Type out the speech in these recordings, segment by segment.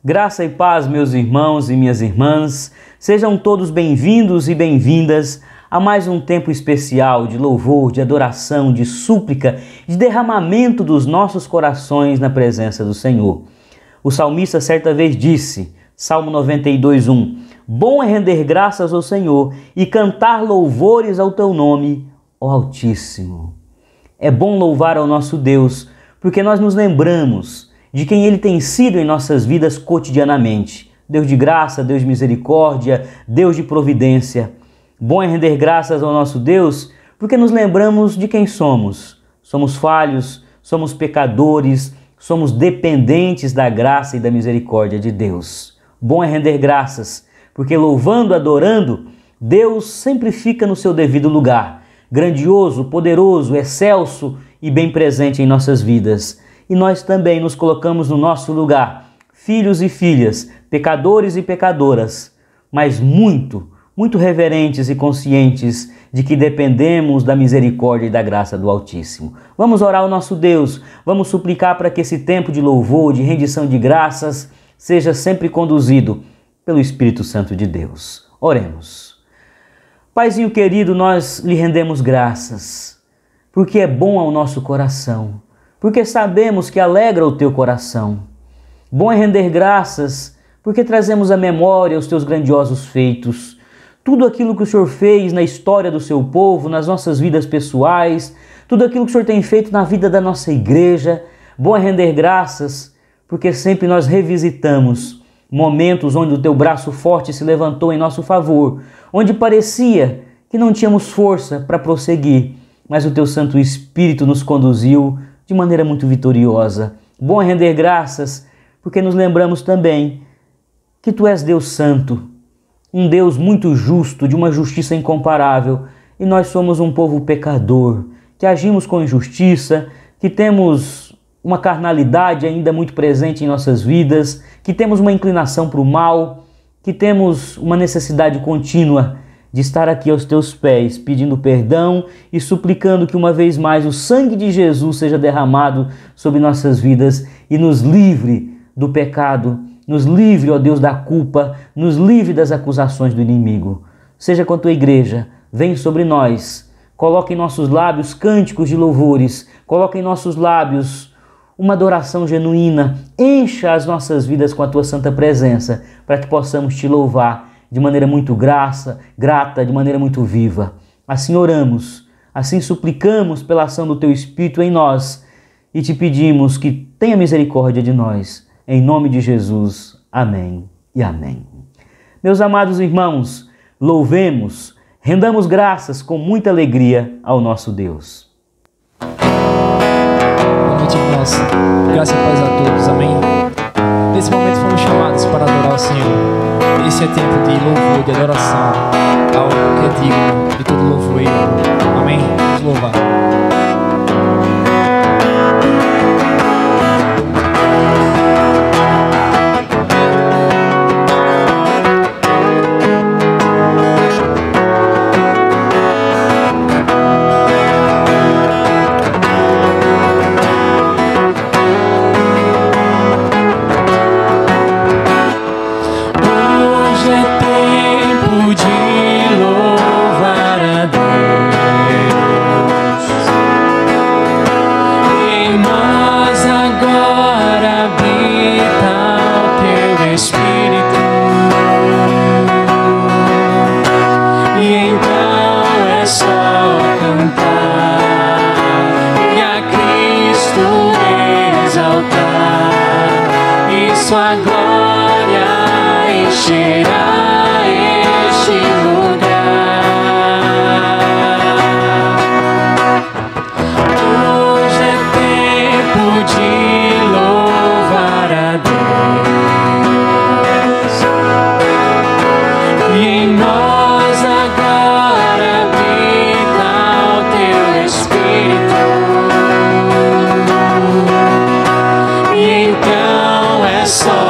Graça e paz, meus irmãos e minhas irmãs, sejam todos bem-vindos e bem-vindas a mais um tempo especial de louvor, de adoração, de súplica, de derramamento dos nossos corações na presença do Senhor. O salmista certa vez disse, Salmo 92:1, bom é render graças ao Senhor e cantar louvores ao teu nome, ó Altíssimo. É bom louvar ao nosso Deus, porque nós nos lembramos de quem Ele tem sido em nossas vidas cotidianamente. Deus de graça, Deus de misericórdia, Deus de providência. Bom é render graças ao nosso Deus, porque nos lembramos de quem somos. Somos falhos, somos pecadores, somos dependentes da graça e da misericórdia de Deus. Bom é render graças, porque louvando, adorando, Deus sempre fica no seu devido lugar, grandioso, poderoso, excelso e bem presente em nossas vidas. E nós também nos colocamos no nosso lugar, filhos e filhas, pecadores e pecadoras, mas muito reverentes e conscientes de que dependemos da misericórdia e da graça do Altíssimo. Vamos orar ao nosso Deus, vamos suplicar para que esse tempo de louvor, de rendição de graças, seja sempre conduzido pelo Espírito Santo de Deus. Oremos. Paizinho querido, nós lhe rendemos graças, porque é bom ao nosso coração, porque sabemos que alegra o teu coração. Bom é render graças, porque trazemos à memória os teus grandiosos feitos, tudo aquilo que o Senhor fez na história do seu povo, nas nossas vidas pessoais, tudo aquilo que o Senhor tem feito na vida da nossa igreja. Bom é render graças, porque sempre nós revisitamos momentos onde o teu braço forte se levantou em nosso favor, onde parecia que não tínhamos força para prosseguir, mas o teu Santo Espírito nos conduziu de maneira muito vitoriosa. Bom é render graças, porque nos lembramos também que Tu és Deus Santo, um Deus muito justo, de uma justiça incomparável, e nós somos um povo pecador, que agimos com injustiça, que temos uma carnalidade ainda muito presente em nossas vidas, que temos uma inclinação para o mal, que temos uma necessidade contínua de estar aqui aos Teus pés, pedindo perdão e suplicando que uma vez mais o sangue de Jesus seja derramado sobre nossas vidas e nos livre do pecado, nos livre, ó Deus, da culpa, nos livre das acusações do inimigo. Seja com a Tua igreja, vem sobre nós, coloca em nossos lábios cânticos de louvores, coloca em nossos lábios uma adoração genuína, encha as nossas vidas com a Tua santa presença, para que possamos Te louvar de maneira muito grata, de maneira muito viva. Assim oramos, assim suplicamos pela ação do Teu Espírito em nós e Te pedimos que tenha misericórdia de nós. Em nome de Jesus. Amém e amém. Meus amados irmãos, louvemos, rendamos graças com muita alegria ao nosso Deus. Boa noite, irmãos. Graça e paz a todos. Amém. Nesse momento fomos chamados para adorar o Senhor. Esse é tempo de louvor, de adoração, algo que é digno de todo louvor. Amém? Vamos louvar. Sua glória encherá este lugar. Hoje é tempo de louvar a Deus, e em nós agora habita o Teu Espírito, e então é só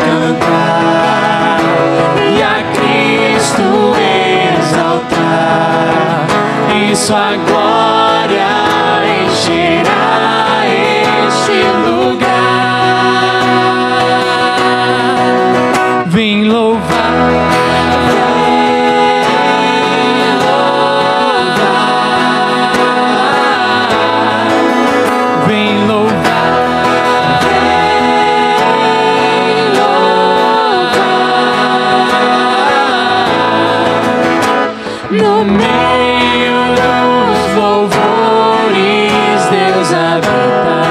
cantar e a Cristo exaltar, e Sua glória encherá este lugar. no meio dos louvores Deus habita,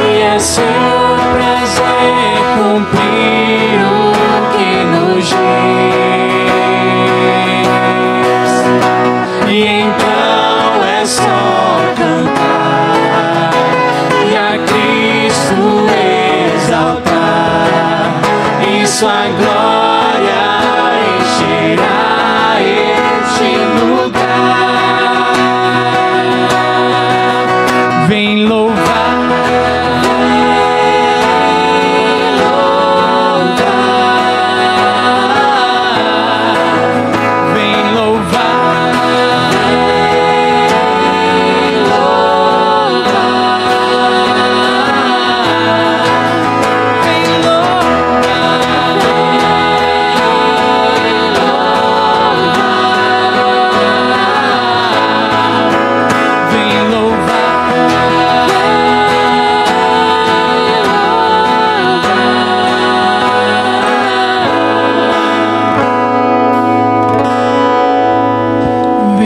e é seu prazer cumprir o que nos diz. E então é só cantar e a Cristo exaltar, e sua glória encherá este lugar. Vem louvar, vem louvar,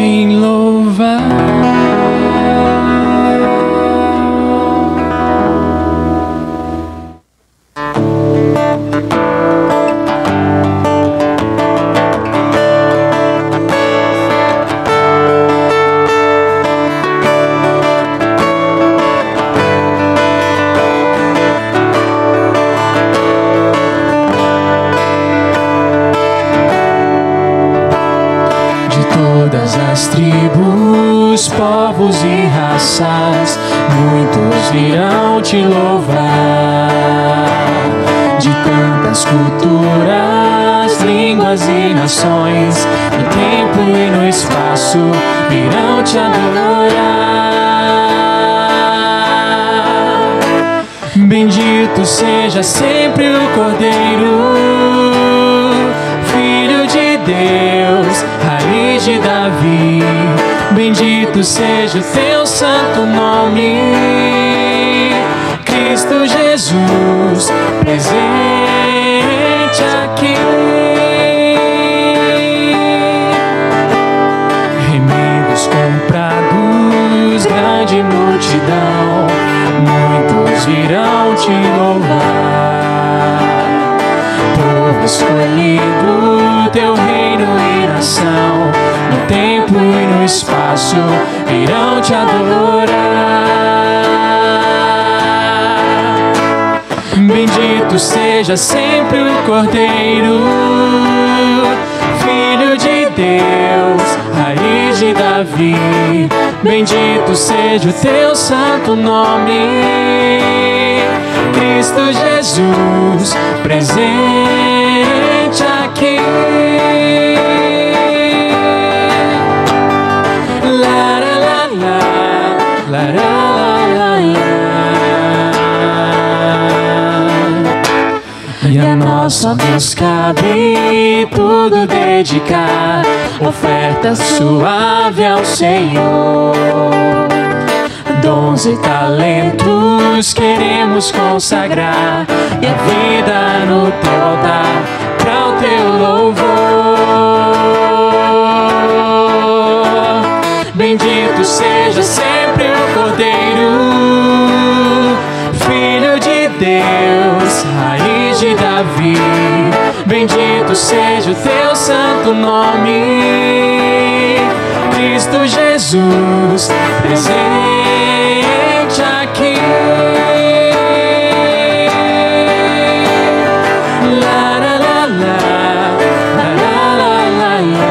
vem louvar, vem louvar. De todas as tribos, povos e raças, muitos virão te louvar. De tantas culturas, línguas e nações, no tempo e no espaço, virão te adorar. Bendito seja sempre o Cordeiro, Filho de Deus, raiz de Davi. Bendito seja o teu santo nome, Cristo Jesus, presente aqui. Remidos comprados, grande multidão, muitos virão te louvar. Povo escolhido, teu reino e nação, no tempo e no espaço, irão te adorar. Bendito seja sempre o Cordeiro, Filho de Deus, raiz de Davi. Bendito seja o teu santo nome, Cristo Jesus, presente aqui. La la la la, la la la la. E a nós, ó Deus, cabe tudo dedicar, oferta suave ao Senhor. Dons e talentos queremos consagrar, e a vida no teu altar, para o teu louvor. Bendito seja sempre o Cordeiro, Filho de Deus, raiz de Davi. Bendito seja o teu santo nome, Cristo Jesus, presente aqui. La la la la, la la la la la.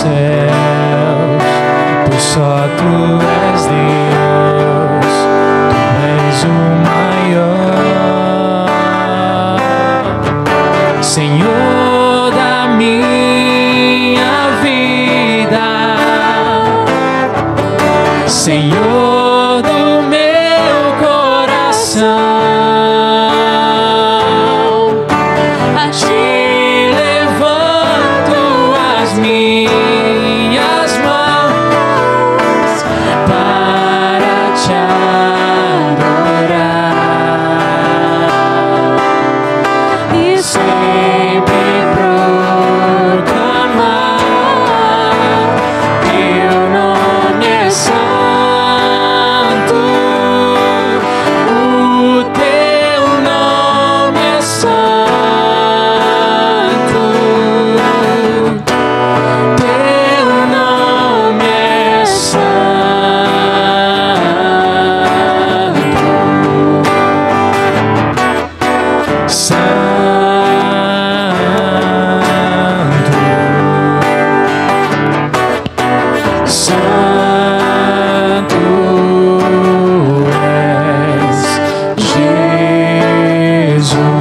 céus, pois só tu és Deus, tu és o maior, Senhor da minha vida, Senhor do meu coração. A ti levanto as minhas mãos para te adorar e sempre proclamar: teu nome é santo, o teu nome é santo, teu nome é santo, santo és Jesus. Tu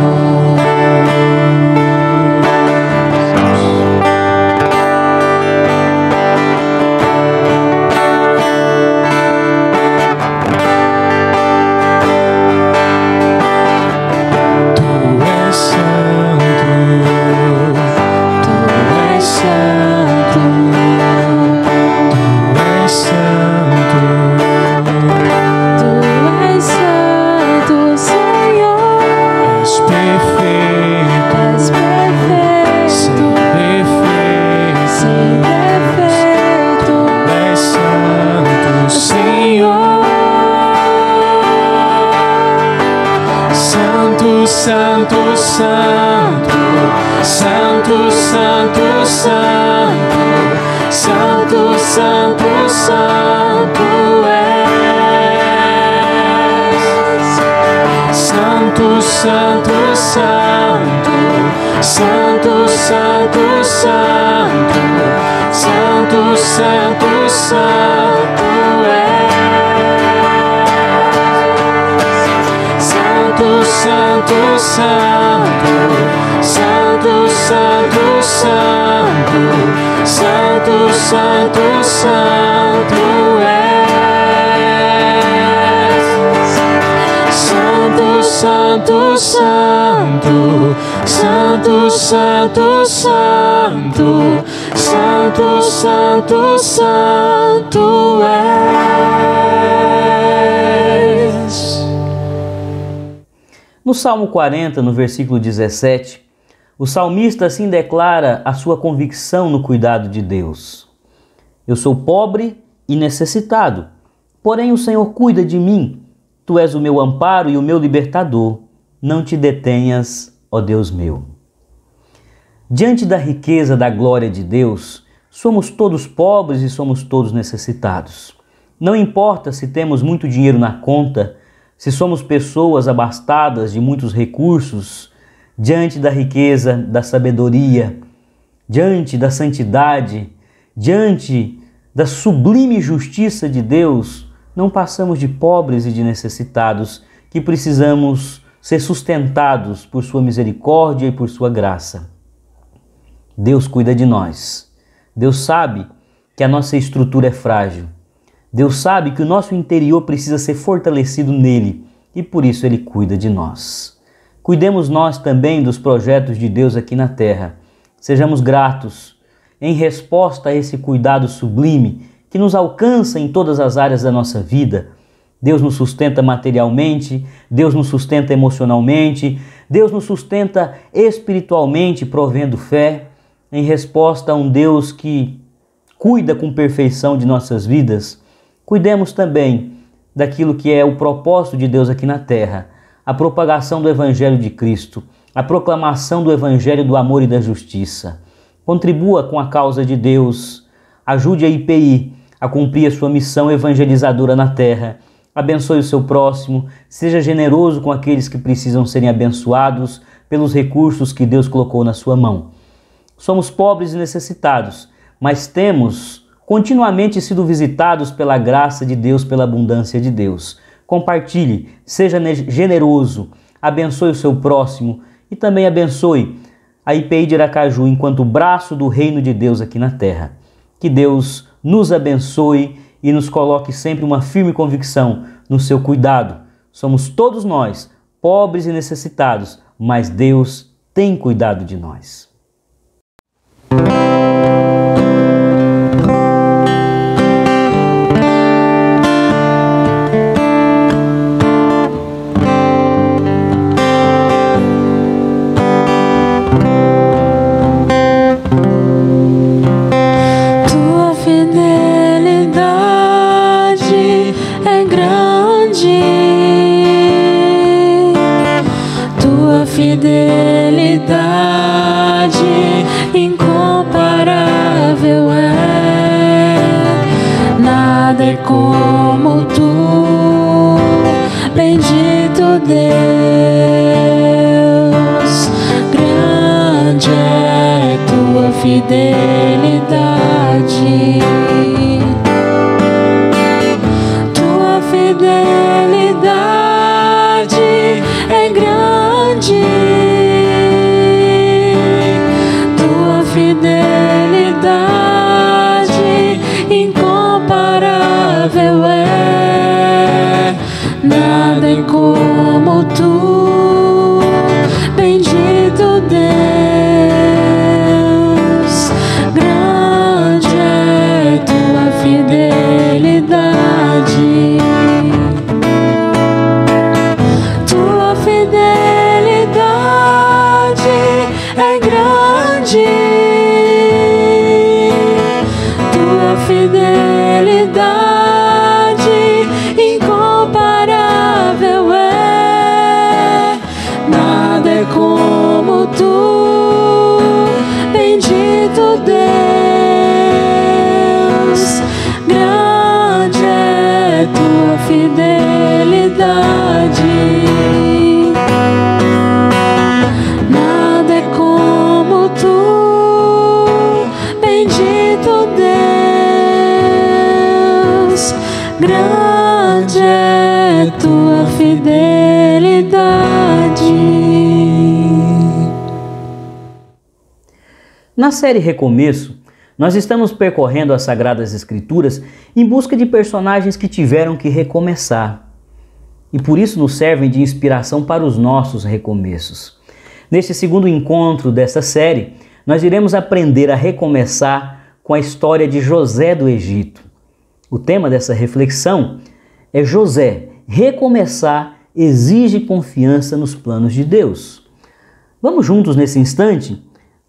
és santo, tu és santo, tu és santo, Tu és santo, Senhor, és perfeito, és sem perfeito, sem defeito, defeito. és santo, Senhor, santo, santo, santo, santo, santo, santo, santo, santo, santo és, santo, santo, santo, santo, santo, santo, santo, santo, santo és, santo, santo, santo, santo, santo, santo, santo, santo, santo és, santo, santo, santo, santo, santo, santo, santo, santo, santo és. No Salmo 40, no versículo 17, o salmista assim declara a sua convicção no cuidado de Deus: eu sou pobre e necessitado, porém o Senhor cuida de mim. Tu és o meu amparo e o meu libertador. Não te detenhas, ó Deus meu. Diante da riqueza da glória de Deus, somos todos pobres e somos todos necessitados. Não importa se temos muito dinheiro na conta, se somos pessoas abastadas de muitos recursos, diante da riqueza da sabedoria, diante da santidade, diante da sublime justiça de Deus, não passamos de pobres e de necessitados que precisamos ser sustentados por sua misericórdia e por sua graça. Deus cuida de nós. Deus sabe que a nossa estrutura é frágil. Deus sabe que o nosso interior precisa ser fortalecido nele e por isso Ele cuida de nós. Cuidemos nós também dos projetos de Deus aqui na terra. Sejamos gratos em resposta a esse cuidado sublime que nos alcança em todas as áreas da nossa vida. Deus nos sustenta materialmente, Deus nos sustenta emocionalmente, Deus nos sustenta espiritualmente, provendo fé, em resposta a um Deus que cuida com perfeição de nossas vidas. Cuidemos também daquilo que é o propósito de Deus aqui na terra, a propagação do Evangelho de Cristo, a proclamação do Evangelho do amor e da justiça. Contribua com a causa de Deus, ajude a IPI a cumprir a sua missão evangelizadora na terra, abençoe o seu próximo, seja generoso com aqueles que precisam serem abençoados pelos recursos que Deus colocou na sua mão. Somos pobres e necessitados, mas temos continuamente sido visitados pela graça de Deus, pela abundância de Deus. Compartilhe, seja generoso, abençoe o seu próximo e também abençoe a IPI de Aracaju enquanto braço do reino de Deus aqui na terra. Que Deus nos abençoe e nos coloque sempre uma firme convicção no seu cuidado. Somos todos nós, pobres e necessitados, mas Deus tem cuidado de nós. Fidelidade incomparável nada é como tu, bendito Deus, grande é tua fidelidade, tua fidelidade é grande. Fidelidade incomparável nada é como tu, bendito Deus, grande é tua fidelidade, tua fidelidade é grande. Fidelidade incomparável nada é como tu, bendito Deus, grande é tua fidelidade, nada é como tu, bendito Deus, grande é tua fidelidade. Na série Recomeço, nós estamos percorrendo as Sagradas Escrituras em busca de personagens que tiveram que recomeçar e por isso nos servem de inspiração para os nossos recomeços. Neste segundo encontro desta série, nós iremos aprender a recomeçar com a história de José do Egito. O tema dessa reflexão é José, recomeçar exige confiança nos planos de Deus. Vamos juntos nesse instante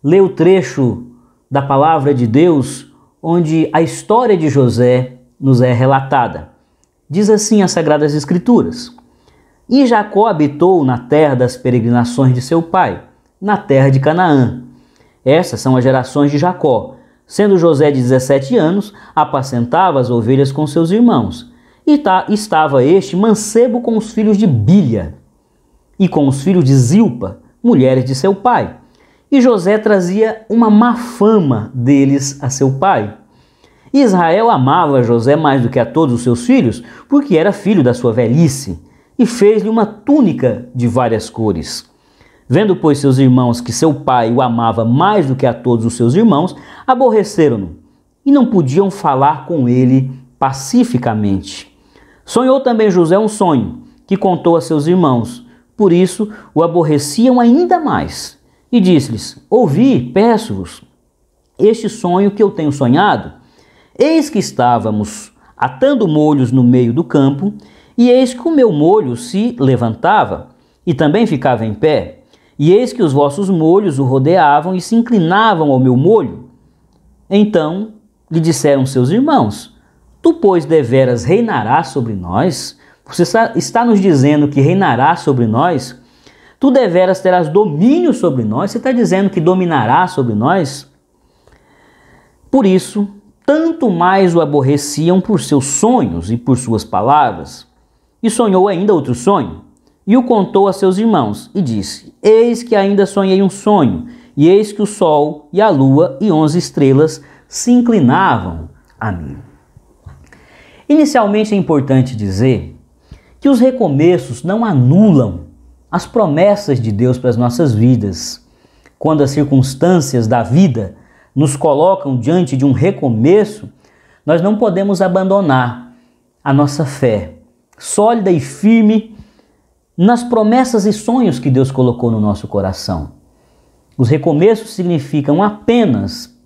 ler o trecho da palavra de Deus onde a história de José nos é relatada. Diz assim as Sagradas Escrituras: E Jacó habitou na terra das peregrinações de seu pai, na terra de Canaã. Essas são as gerações de Jacó. Sendo José de 17 anos, apacentava as ovelhas com seus irmãos. E estava este mancebo com os filhos de Bilha e com os filhos de Zilpa, mulheres de seu pai. E José trazia uma má fama deles a seu pai. Israel amava José mais do que a todos os seus filhos, porque era filho da sua velhice, e fez-lhe uma túnica de várias cores. Vendo, pois, seus irmãos que seu pai o amava mais do que a todos os seus irmãos, aborreceram-no e não podiam falar com ele pacificamente. Sonhou também José um sonho, que contou a seus irmãos, por isso o aborreciam ainda mais. E disse-lhes: Ouvi, peço-vos, este sonho que eu tenho sonhado. Eis que estávamos atando molhos no meio do campo, e eis que o meu molho se levantava, e também ficava em pé. E eis que os vossos molhos o rodeavam e se inclinavam ao meu molho. Então lhe disseram seus irmãos: Tu, pois, deveras reinarás sobre nós? Você está nos dizendo que reinarás sobre nós? Tu deveras terás domínio sobre nós? Você está dizendo que dominarás sobre nós? Por isso, tanto mais o aborreciam por seus sonhos e por suas palavras. E sonhou ainda outro sonho, e o contou a seus irmãos, e disse: Eis que ainda sonhei um sonho, e eis que o sol e a lua e 11 estrelas se inclinavam a mim. Inicialmente é importante dizer que os recomeços não anulam as promessas de Deus para as nossas vidas. Quando as circunstâncias da vida nos colocam diante de um recomeço, nós não podemos abandonar a nossa fé sólida e firme nas promessas e sonhos que Deus colocou no nosso coração. Os recomeços significam apenas,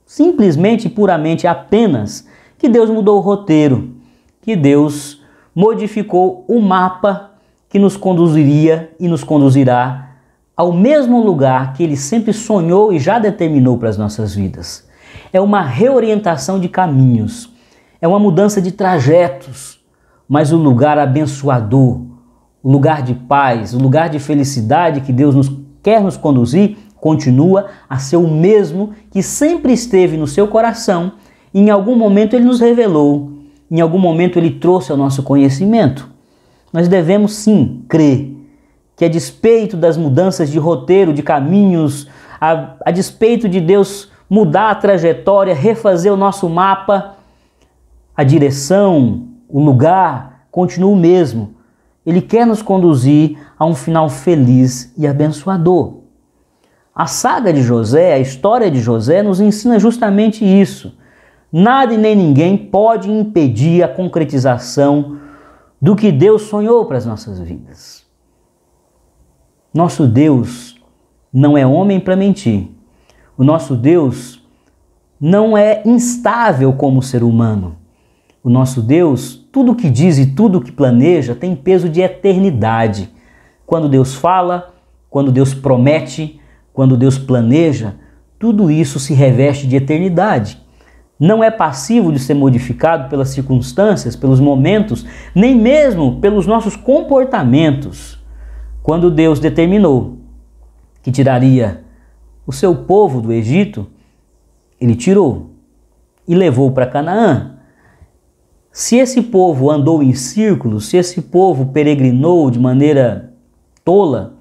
simplesmente e puramente apenas, que Deus mudou o roteiro, que Deus modificou o mapa que nos conduziria e nos conduzirá ao mesmo lugar que Ele sempre sonhou e já determinou para as nossas vidas. É uma reorientação de caminhos, é uma mudança de trajetos, mas o lugar abençoador, o lugar de paz, o lugar de felicidade que Deus quer nos conduzir, continua a ser o mesmo que sempre esteve no seu coração e em algum momento Ele nos revelou, em algum momento Ele trouxe ao nosso conhecimento. Nós devemos sim crer que a despeito das mudanças de roteiro, de caminhos, a despeito de Deus mudar a trajetória, refazer o nosso mapa, a direção, o lugar continua o mesmo. Ele quer nos conduzir a um final feliz e abençoador. A saga de José, a história de José nos ensina justamente isso. Nada e nem ninguém pode impedir a concretização do que Deus sonhou para as nossas vidas. Nosso Deus não é homem para mentir. O nosso Deus não é instável como o ser humano. O nosso Deus, tudo o que diz e tudo o que planeja tem peso de eternidade. Quando Deus fala, quando Deus promete, quando Deus planeja, tudo isso se reveste de eternidade. Não é passivo de ser modificado pelas circunstâncias, pelos momentos, nem mesmo pelos nossos comportamentos. Quando Deus determinou que tiraria o seu povo do Egito, Ele tirou e levou para Canaã. Se esse povo andou em círculos, se esse povo peregrinou de maneira tola,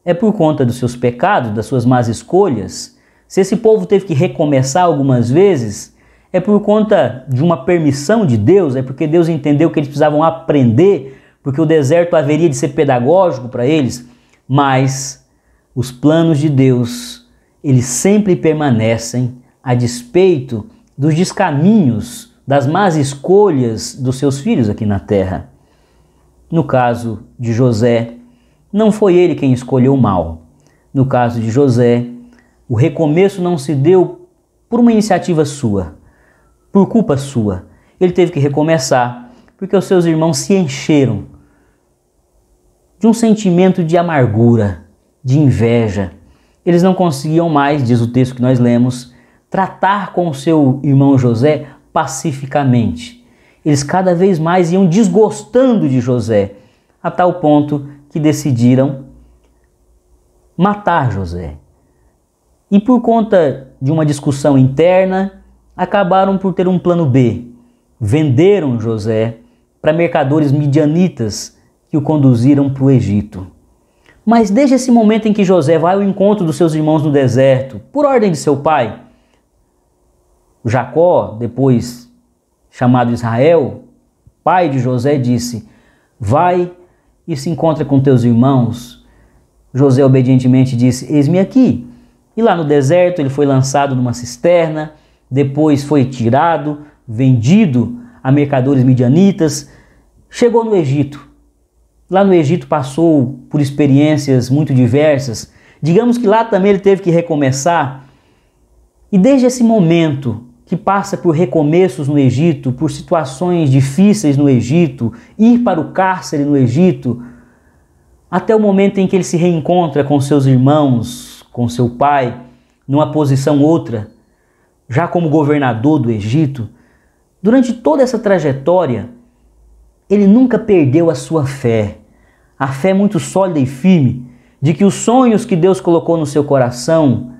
é por conta dos seus pecados, das suas más escolhas. Se esse povo teve que recomeçar algumas vezes, é por conta de uma permissão de Deus, é porque Deus entendeu que eles precisavam aprender, porque o deserto haveria de ser pedagógico para eles, mas os planos de Deus, eles sempre permanecem a despeito dos descaminhos, das más escolhas dos seus filhos aqui na terra. No caso de José, não foi ele quem escolheu o mal. No caso de José, o recomeço não se deu por uma iniciativa sua, por culpa sua. Ele teve que recomeçar porque os seus irmãos se encheram de um sentimento de amargura, de inveja. Eles não conseguiam mais, diz o texto que nós lemos, tratar com o seu irmão José pacificamente. Eles cada vez mais iam desgostando de José, a tal ponto que decidiram matar José. E por conta de uma discussão interna, acabaram por ter um plano B. Venderam José para mercadores midianitas que o conduziram para o Egito. Mas desde esse momento em que José vai ao encontro dos seus irmãos no deserto, por ordem de seu pai, Jacó, depois chamado Israel, pai de José, disse: vai e se encontra com teus irmãos. José obedientemente disse: eis-me aqui. E lá no deserto ele foi lançado numa cisterna, depois foi tirado, vendido a mercadores midianitas, chegou no Egito. Lá no Egito passou por experiências muito diversas. Digamos que lá também ele teve que recomeçar. E desde esse momento que passa por recomeços no Egito, por situações difíceis no Egito, ir para o cárcere no Egito, até o momento em que ele se reencontra com seus irmãos, com seu pai, numa posição outra, já como governador do Egito, durante toda essa trajetória, ele nunca perdeu a sua fé, a fé muito sólida e firme, de que os sonhos que Deus colocou no seu coração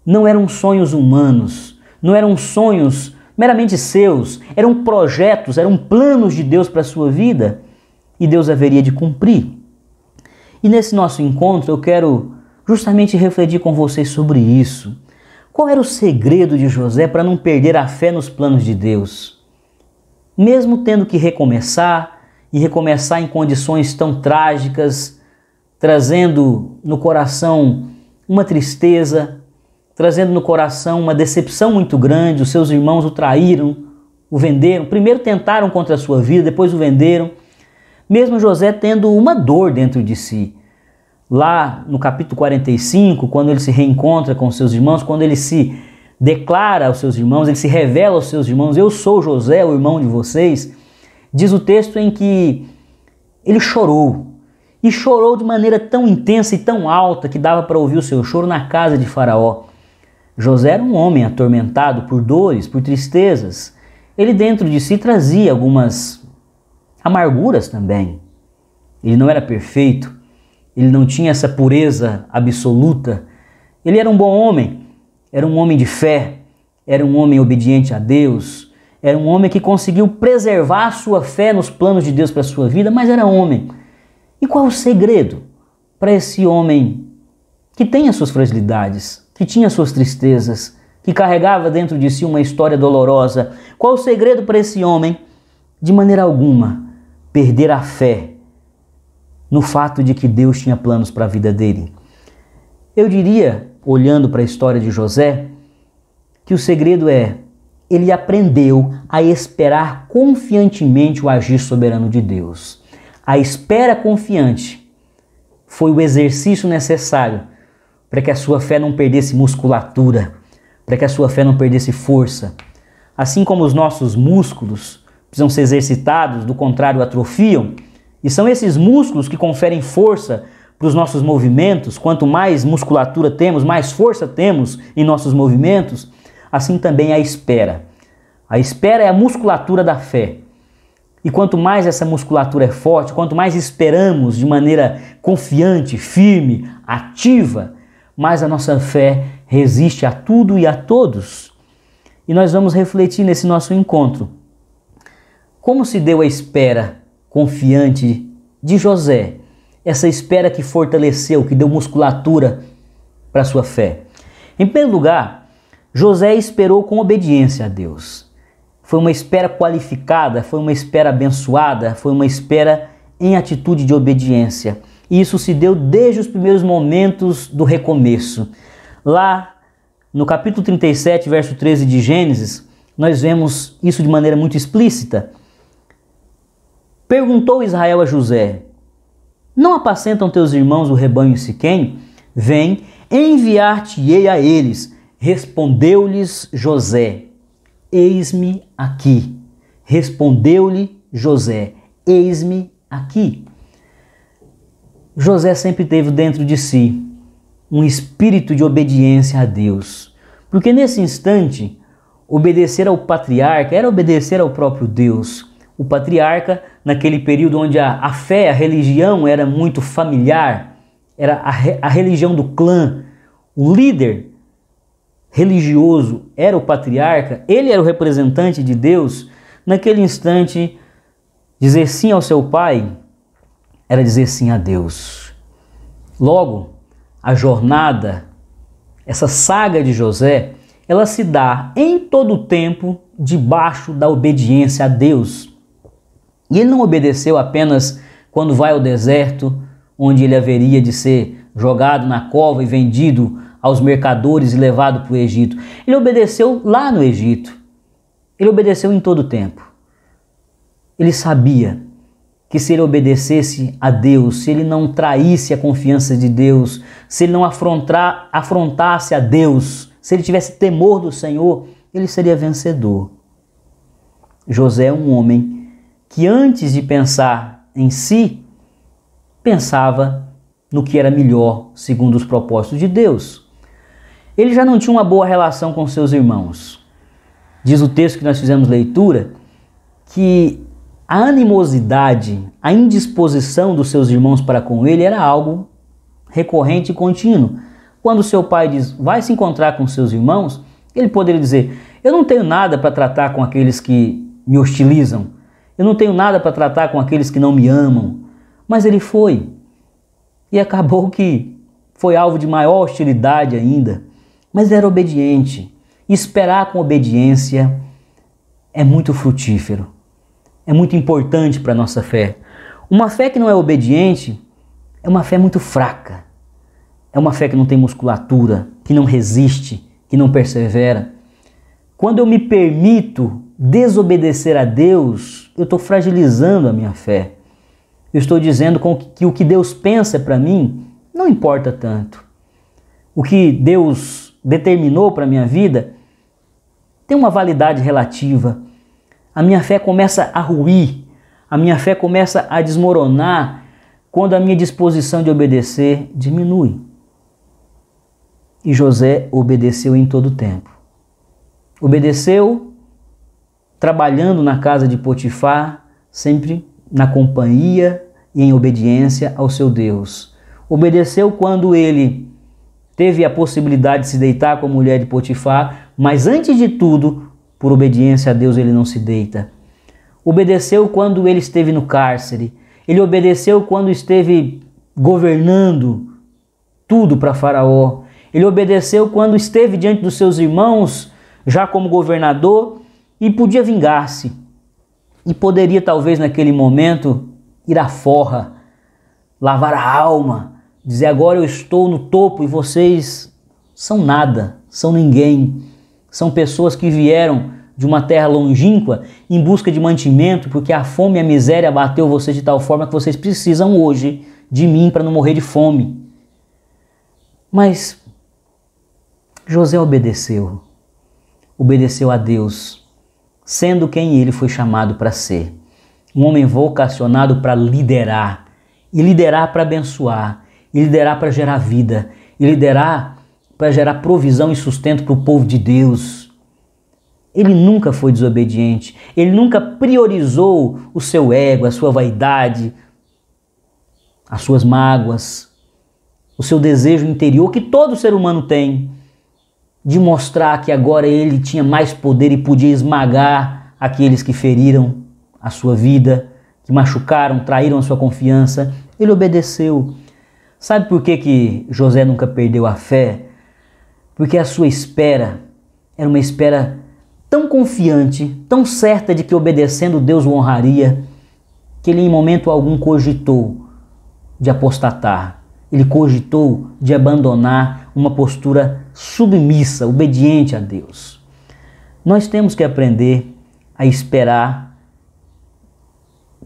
não eram sonhos humanos, não eram sonhos meramente seus, eram projetos, eram planos de Deus para a sua vida, e Deus haveria de cumprir. E nesse nosso encontro eu quero justamente refletir com vocês sobre isso. Qual era o segredo de José para não perder a fé nos planos de Deus? Mesmo tendo que recomeçar, e recomeçar em condições tão trágicas, trazendo no coração uma tristeza, trazendo no coração uma decepção muito grande, os seus irmãos o traíram, o venderam, primeiro tentaram contra a sua vida, depois o venderam, mesmo José tendo uma dor dentro de si. Lá no capítulo 45, quando ele se reencontra com seus irmãos, quando ele se declara aos seus irmãos, ele se revela aos seus irmãos, eu sou José, o irmão de vocês, diz o texto em que ele chorou, e chorou de maneira tão intensa e tão alta que dava para ouvir o seu choro na casa de Faraó. José era um homem atormentado por dores, por tristezas. Ele dentro de si trazia algumas amarguras também. Ele não era perfeito, ele não tinha essa pureza absoluta. Ele era um bom homem, era um homem de fé, era um homem obediente a Deus, era um homem que conseguiu preservar a sua fé nos planos de Deus para a sua vida, mas era homem. E qual é o segredo para esse homem que tem as suas fragilidades, que tinha as suas tristezas, que carregava dentro de si uma história dolorosa? Qual é o segredo para esse homem? De maneira alguma, perder a fé no fato de que Deus tinha planos para a vida dele. Eu diria, olhando para a história de José, que o segredo é, ele aprendeu a esperar confiantemente o agir soberano de Deus. A espera confiante foi o exercício necessário para que a sua fé não perdesse musculatura, para que a sua fé não perdesse força. Assim como os nossos músculos precisam ser exercitados, do contrário atrofiam, e são esses músculos que conferem força para os nossos movimentos. Quanto mais musculatura temos, mais força temos em nossos movimentos, assim também a espera. A espera é a musculatura da fé. E quanto mais essa musculatura é forte, quanto mais esperamos de maneira confiante, firme, ativa, mais a nossa fé resiste a tudo e a todos. E nós vamos refletir nesse nosso encontro. Como se deu a espera confiante de José? Essa espera que fortaleceu, que deu musculatura para a sua fé. Em primeiro lugar, José esperou com obediência a Deus. Foi uma espera qualificada, foi uma espera abençoada, foi uma espera em atitude de obediência. E isso se deu desde os primeiros momentos do recomeço. Lá no capítulo 37, verso 13 de Gênesis, nós vemos isso de maneira muito explícita. Perguntou Israel a José: não apacentam teus irmãos o rebanho em Siquém? Vem, enviar-te-ei a eles. Respondeu-lhes José: eis-me aqui. Respondeu-lhe José: eis-me aqui. José sempre teve dentro de si um espírito de obediência a Deus, porque nesse instante, obedecer ao patriarca era obedecer ao próprio Deus. O patriarca, naquele período onde a fé, a religião era muito familiar, era a religião do clã, o líder religioso era o patriarca, ele era o representante de Deus. Naquele instante, dizer sim ao seu pai era dizer sim a Deus. Logo, a jornada, essa saga de José, ela se dá em todo o tempo debaixo da obediência a Deus. E ele não obedeceu apenas quando vai ao deserto, onde ele haveria de ser jogado na cova e vendido aos mercadores e levado para o Egito. Ele obedeceu lá no Egito. Ele obedeceu em todo o tempo. Ele sabia que se ele obedecesse a Deus, se ele não traísse a confiança de Deus, se ele não afrontasse a Deus, se ele tivesse temor do Senhor, ele seria vencedor. José é um homem que antes de pensar em si, pensava no que era melhor segundo os propósitos de Deus. Ele já não tinha uma boa relação com seus irmãos. Diz o texto que nós fizemos leitura que a animosidade, a indisposição dos seus irmãos para com ele era algo recorrente e contínuo. Quando seu pai diz, vai se encontrar com seus irmãos, ele poderia dizer, eu não tenho nada para tratar com aqueles que me hostilizam, eu não tenho nada para tratar com aqueles que não me amam. Mas ele foi. E acabou que foi alvo de maior hostilidade ainda. mas era obediente. Esperar com obediência é muito frutífero, é muito importante para a nossa fé. Uma fé que não é obediente é uma fé muito fraca, é uma fé que não tem musculatura, que não resiste, que não persevera. Quando eu me permito desobedecer a Deus, eu estou fragilizando a minha fé. Eu estou dizendo que o que Deus pensa para mim não importa tanto. O que Deus determinou para a minha vida tem uma validade relativa. A minha fé começa a ruir, a minha fé começa a desmoronar quando a minha disposição de obedecer diminui. E José obedeceu em todo o tempo. Obedeceu trabalhando na casa de Potifar, sempre na companhia e em obediência ao seu Deus. Obedeceu quando ele teve a possibilidade de se deitar com a mulher de Potifar, mas antes de tudo, por obediência a Deus, ele não se deita. Obedeceu quando ele esteve no cárcere. Ele obedeceu quando esteve governando tudo para Faraó. Ele obedeceu quando esteve diante dos seus irmãos, já como governador, e podia vingar-se. E poderia, talvez, naquele momento, ir à forra, lavar a alma, dizer: agora eu estou no topo e vocês são nada, são ninguém. São pessoas que vieram de uma terra longínqua em busca de mantimento, porque a fome e a miséria abateu vocês de tal forma que vocês precisam hoje de mim para não morrer de fome. Mas José obedeceu a Deus, sendo quem ele foi chamado para ser. Um homem vocacionado para liderar, e liderar para abençoar, e liderar para gerar vida, e liderar para gerar provisão e sustento para o povo de Deus. Ele nunca foi desobediente, ele nunca priorizou o seu ego, a sua vaidade, as suas mágoas, o seu desejo interior que todo ser humano tem, de mostrar que agora ele tinha mais poder e podia esmagar aqueles que feriram a sua vida, que machucaram, traíram a sua confiança. Ele obedeceu. Sabe por que José nunca perdeu a fé? Porque a sua espera era uma espera tão confiante, tão certa de que obedecendo Deus o honraria, que ele em momento algum cogitou de apostatar. Ele cogitou de abandonar uma postura submissa, obediente a Deus. Nós temos que aprender a esperar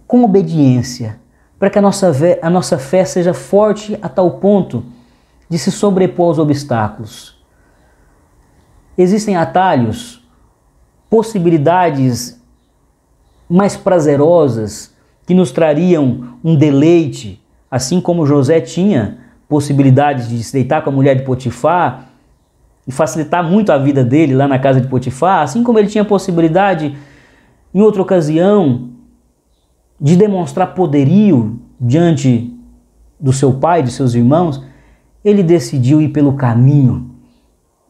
com obediência, para que a nossa fé seja forte a tal ponto de se sobrepor aos obstáculos. Existem atalhos, possibilidades mais prazerosas que nos trariam um deleite, assim como José tinha possibilidades de se deitar com a mulher de Potifar e facilitar muito a vida dele lá na casa de Potifar, assim como ele tinha possibilidade, em outra ocasião, de demonstrar poderio diante do seu pai, de seus irmãos. Ele decidiu ir pelo caminho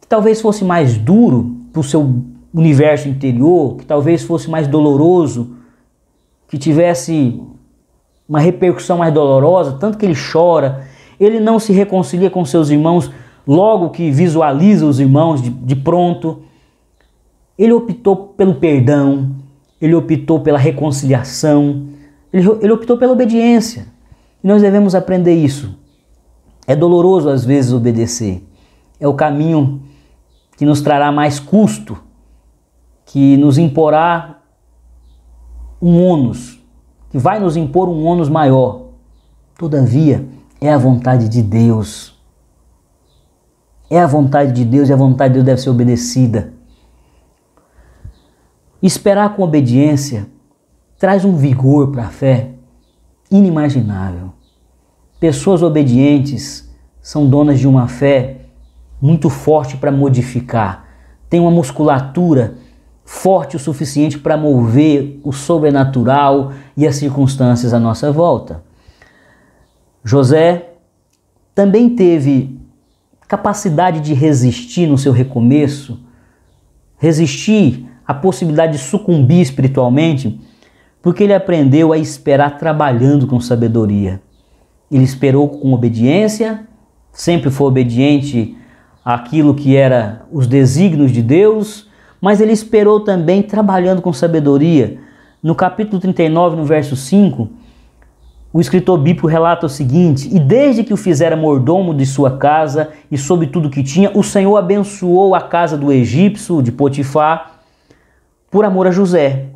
que talvez fosse mais duro para o seu universo interior, que talvez fosse mais doloroso, que tivesse uma repercussão mais dolorosa, tanto que ele chora. Ele não se reconcilia com seus irmãos logo que visualiza os irmãos de pronto. Ele optou pelo perdão, ele optou pela reconciliação, ele optou pela obediência. E nós devemos aprender isso. É doloroso às vezes obedecer. É o caminho que nos trará mais custo, que nos imporá um ônus, que vai nos impor um ônus maior. Todavia, é a vontade de Deus. É a vontade de Deus e a vontade de Deus deve ser obedecida. Esperar com obediência traz um vigor para a fé inimaginável. Pessoas obedientes são donas de uma fé muito forte para modificar. Tem uma musculatura forte o suficiente para mover o sobrenatural e as circunstâncias à nossa volta. José também teve capacidade de resistir no seu recomeço, resistir à possibilidade de sucumbir espiritualmente, porque ele aprendeu a esperar trabalhando com sabedoria. Ele esperou com obediência, sempre foi obediente aquilo que era os desígnios de Deus, mas ele esperou também trabalhando com sabedoria. No capítulo 39, no verso 5, o escritor bíblico relata o seguinte: e desde que o fizera mordomo de sua casa e sobre tudo que tinha, o Senhor abençoou a casa do egípcio, de Potifar, por amor a José.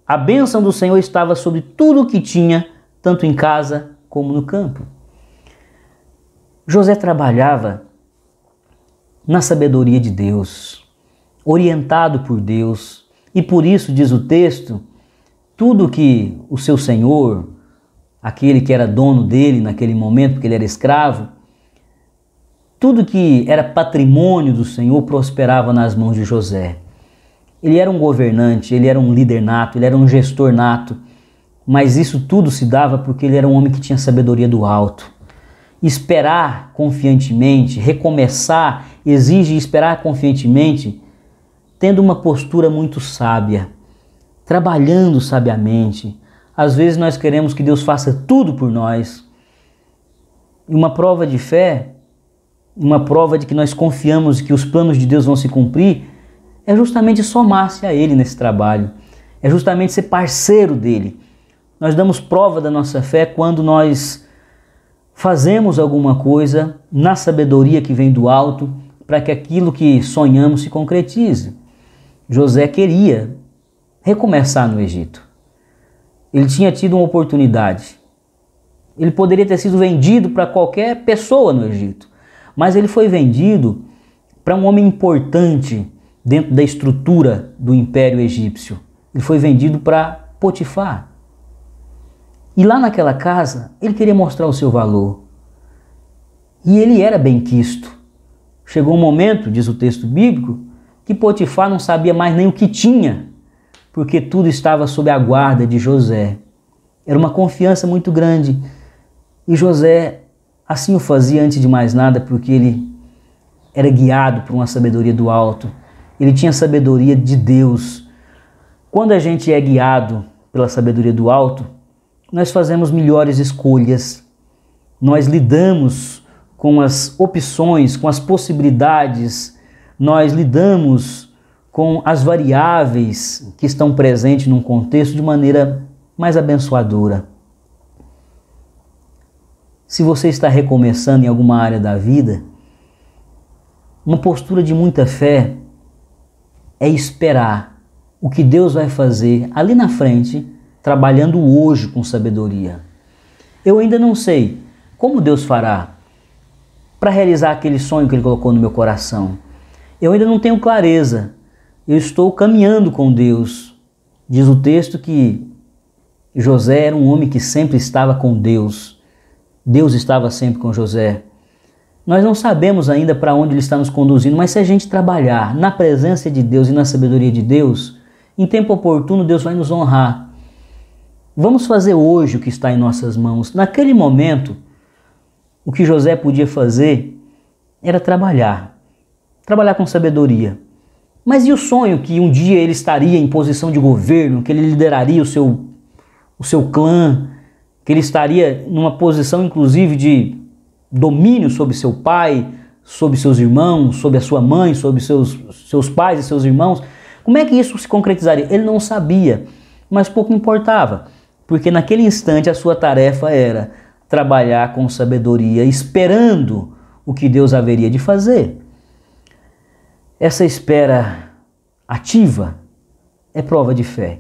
A bênção do Senhor estava sobre tudo o que tinha, tanto em casa como no campo. José trabalhava na sabedoria de Deus, orientado por Deus, e por isso, diz o texto, tudo que o seu senhor, aquele que era dono dele naquele momento, porque ele era escravo, tudo que era patrimônio do Senhor prosperava nas mãos de José. Ele era um governante, ele era um líder nato, ele era um gestor nato, mas isso tudo se dava porque ele era um homem que tinha sabedoria do alto. Esperar confiantemente, recomeçar, exige esperar confiantemente, tendo uma postura muito sábia, trabalhando sabiamente. Às vezes nós queremos que Deus faça tudo por nós. E uma prova de fé, uma prova de que nós confiamos que os planos de Deus vão se cumprir, é justamente somar-se a Ele nesse trabalho. É justamente ser parceiro dEle. Nós damos prova da nossa fé quando nós fazemos alguma coisa na sabedoria que vem do alto para que aquilo que sonhamos se concretize. José queria recomeçar no Egito. Ele tinha tido uma oportunidade. Ele poderia ter sido vendido para qualquer pessoa no Egito, mas ele foi vendido para um homem importante dentro da estrutura do Império Egípcio. Ele foi vendido para Potifar. E lá naquela casa, ele queria mostrar o seu valor. E ele era benquisto. Chegou um momento, diz o texto bíblico, que Potifar não sabia mais nem o que tinha, porque tudo estava sob a guarda de José. Era uma confiança muito grande. E José assim o fazia antes de mais nada, porque ele era guiado por uma sabedoria do alto. Ele tinha sabedoria de Deus. Quando a gente é guiado pela sabedoria do alto, nós fazemos melhores escolhas. Nós lidamos com as opções, com as possibilidades. Nós lidamos com as variáveis que estão presentes num contexto de maneira mais abençoadora. Se você está recomeçando em alguma área da vida, uma postura de muita fé é esperar o que Deus vai fazer ali na frente, trabalhando hoje com sabedoria. Eu ainda não sei como Deus fará para realizar aquele sonho que Ele colocou no meu coração. Eu ainda não tenho clareza. Eu estou caminhando com Deus. Diz o texto que José era um homem que sempre estava com Deus. Deus estava sempre com José. Nós não sabemos ainda para onde Ele está nos conduzindo, mas se a gente trabalhar na presença de Deus e na sabedoria de Deus, em tempo oportuno Deus vai nos honrar. Vamos fazer hoje o que está em nossas mãos. Naquele momento, o que José podia fazer era trabalhar com sabedoria. Mas e o sonho que um dia ele estaria em posição de governo, que ele lideraria o seu clã, que ele estaria numa posição inclusive de domínio sobre seu pai, sobre seus irmãos, sobre a sua mãe, sobre seus pais e seus irmãos? Como é que isso se concretizaria? Ele não sabia, mas pouco importava, porque naquele instante a sua tarefa era trabalhar com sabedoria, esperando o que Deus haveria de fazer. Essa espera ativa é prova de fé.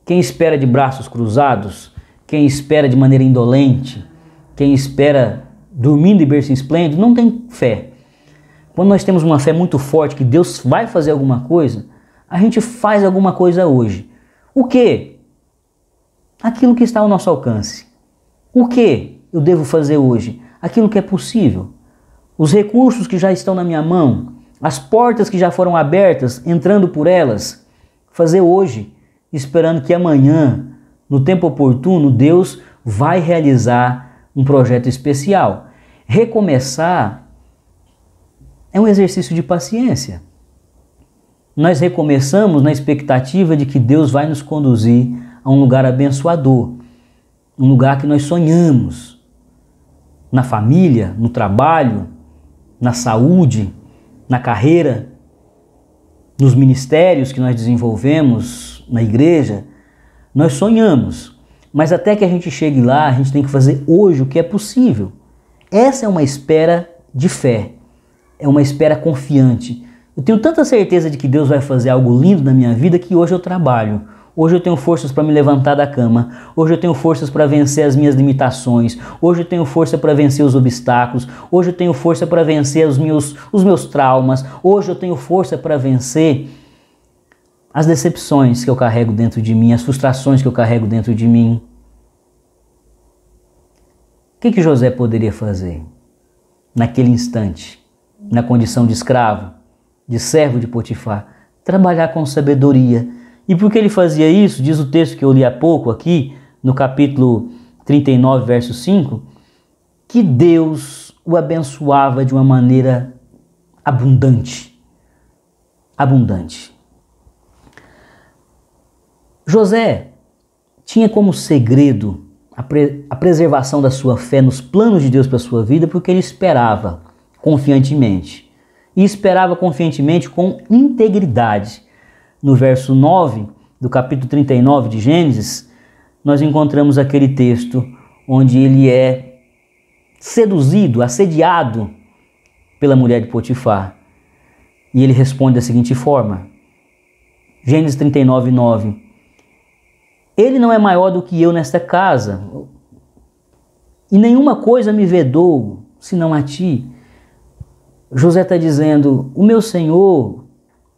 Quem espera de braços cruzados, quem espera de maneira indolente, quem espera dormindo em berço esplêndido, não tem fé. Quando nós temos uma fé muito forte que Deus vai fazer alguma coisa, a gente faz alguma coisa hoje. O quê? Aquilo que está ao nosso alcance. O que eu devo fazer hoje? Aquilo que é possível. Os recursos que já estão na minha mão, as portas que já foram abertas, entrando por elas, fazer hoje, esperando que amanhã, no tempo oportuno, Deus vai realizar um projeto especial. Recomeçar é um exercício de paciência. Nós recomeçamos na expectativa de que Deus vai nos conduzir a um lugar abençoador, um lugar que nós sonhamos, na família, no trabalho, na saúde, na carreira, nos ministérios que nós desenvolvemos na igreja, nós sonhamos, mas até que a gente chegue lá, a gente tem que fazer hoje o que é possível. Essa é uma espera de fé, é uma espera confiante. Eu tenho tanta certeza de que Deus vai fazer algo lindo na minha vida que hoje eu trabalho. Hoje eu tenho forças para me levantar da cama. Hoje eu tenho forças para vencer as minhas limitações. Hoje eu tenho força para vencer os obstáculos. Hoje eu tenho força para vencer os meus traumas. Hoje eu tenho força para vencer as decepções que eu carrego dentro de mim, as frustrações que eu carrego dentro de mim. O que José poderia fazer naquele instante, na condição de escravo, de servo de Potifar? Trabalhar com sabedoria. E por que ele fazia isso? Diz o texto que eu li há pouco aqui, no capítulo 39, verso 5, que Deus o abençoava de uma maneira abundante. Abundante. José tinha como segredo a preservação da sua fé nos planos de Deus para a sua vida, porque ele esperava confiantemente. E esperava confiantemente com integridade. No verso 9 do capítulo 39 de Gênesis, nós encontramos aquele texto onde ele é seduzido, assediado pela mulher de Potifar. E ele responde da seguinte forma, Gênesis 39, 9. Ele não é maior do que eu nesta casa, e nenhuma coisa me vedou, senão a ti. José está dizendo, o meu Senhor,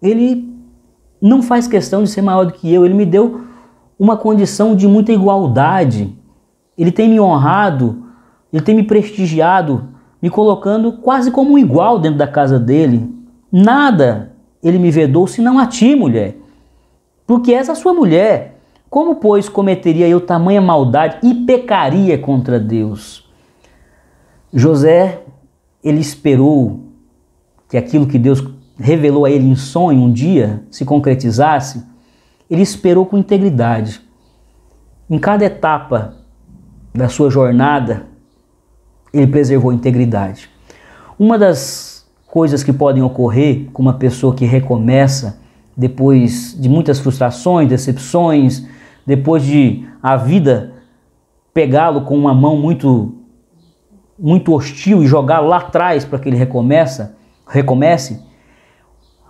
ele não faz questão de ser maior do que eu, ele me deu uma condição de muita igualdade, ele tem me honrado, ele tem me prestigiado, me colocando quase como um igual dentro da casa dele. Nada ele me vedou, senão a ti, mulher, porque és a sua mulher. Como, pois, cometeria eu tamanha maldade e pecaria contra Deus? José, ele esperou que aquilo que Deus revelou a ele em sonho um dia se concretizasse. Ele esperou com integridade. Em cada etapa da sua jornada, ele preservou a integridade. Uma das coisas que podem ocorrer com uma pessoa que recomeça depois de muitas frustrações, decepções, depois de a vida pegá-lo com uma mão muito hostil e jogá-lo lá atrás para que ele recomece,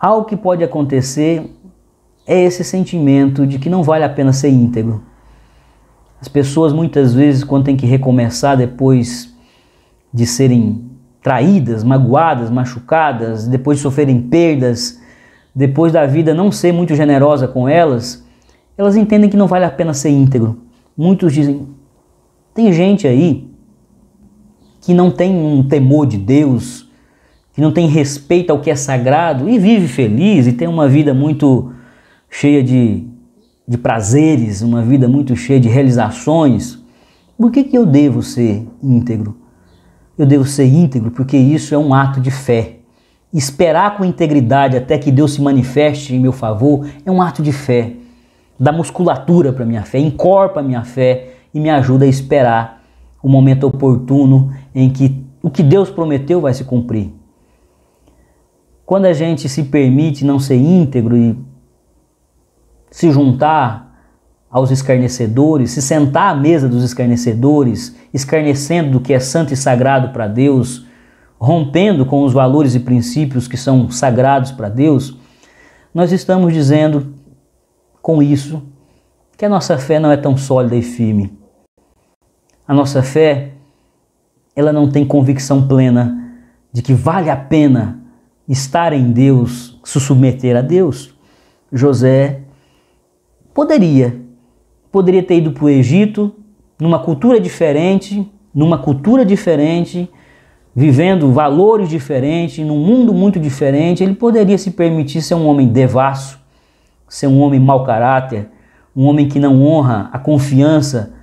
algo que pode acontecer é esse sentimento de que não vale a pena ser íntegro. As pessoas muitas vezes, quando têm que recomeçar depois de serem traídas, magoadas, machucadas, depois de sofrerem perdas, depois da vida não ser muito generosa com elas entendem que não vale a pena ser íntegro. Muitos dizem, tem gente aí que não tem um temor de Deus, que não tem respeito ao que é sagrado e vive feliz e tem uma vida muito cheia de prazeres, uma vida muito cheia de realizações. Por que eu devo ser íntegro? Eu devo ser íntegro porque isso é um ato de fé. Esperar com integridade até que Deus se manifeste em meu favor é um ato de fé. Dá musculatura para minha fé, encorpa a minha fé e me ajuda a esperar o momento oportuno em que o que Deus prometeu vai se cumprir. Quando a gente se permite não ser íntegro e se juntar aos escarnecedores, se sentar à mesa dos escarnecedores, escarnecendo do que é santo e sagrado para Deus, rompendo com os valores e princípios que são sagrados para Deus, nós estamos dizendo com isso que a nossa fé não é tão sólida e firme. A nossa fé, ela não tem convicção plena de que vale a pena estar em Deus, se submeter a Deus. José poderia ter ido para o Egito, numa cultura diferente, vivendo valores diferentes, num mundo muito diferente. Ele poderia se permitir ser um homem devasso, ser um homem mau caráter, um homem que não honra a confiança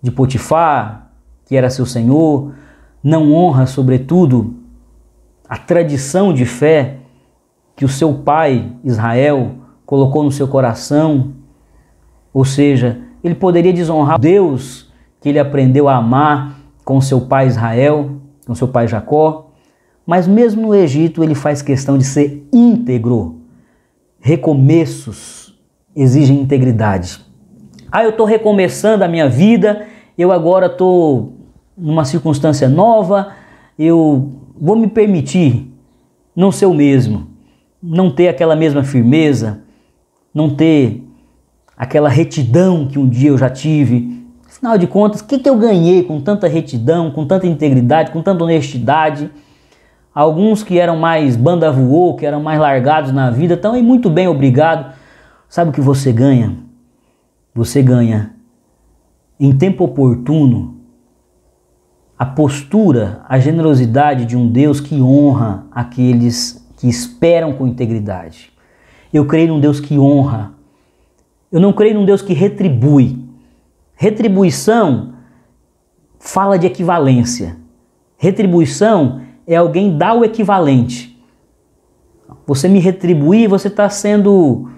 de Potifar, que era seu senhor, não honra, sobretudo, a tradição de fé que o seu pai, Israel, colocou no seu coração. Ou seja, ele poderia desonrar Deus que ele aprendeu a amar com seu pai Israel, com seu pai Jacó, mas mesmo no Egito ele faz questão de ser íntegro. Recomeços exigem integridade. Eu estou recomeçando a minha vida, eu agora estou numa circunstância nova, eu vou me permitir não ser o mesmo, não ter aquela mesma firmeza, não ter aquela retidão que um dia eu já tive. Afinal de contas, o que eu ganhei com tanta retidão, com tanta integridade, com tanta honestidade? Alguns que eram mais banda voou, que eram mais largados na vida, estão aí muito bem, obrigado. Sabe o que você ganha? Você ganha, em tempo oportuno, a postura, a generosidade de um Deus que honra aqueles que esperam com integridade. Eu creio num Deus que honra. Eu não creio num Deus que retribui. Retribuição fala de equivalência. Retribuição é alguém dar o equivalente. Você me retribuir, você está sendo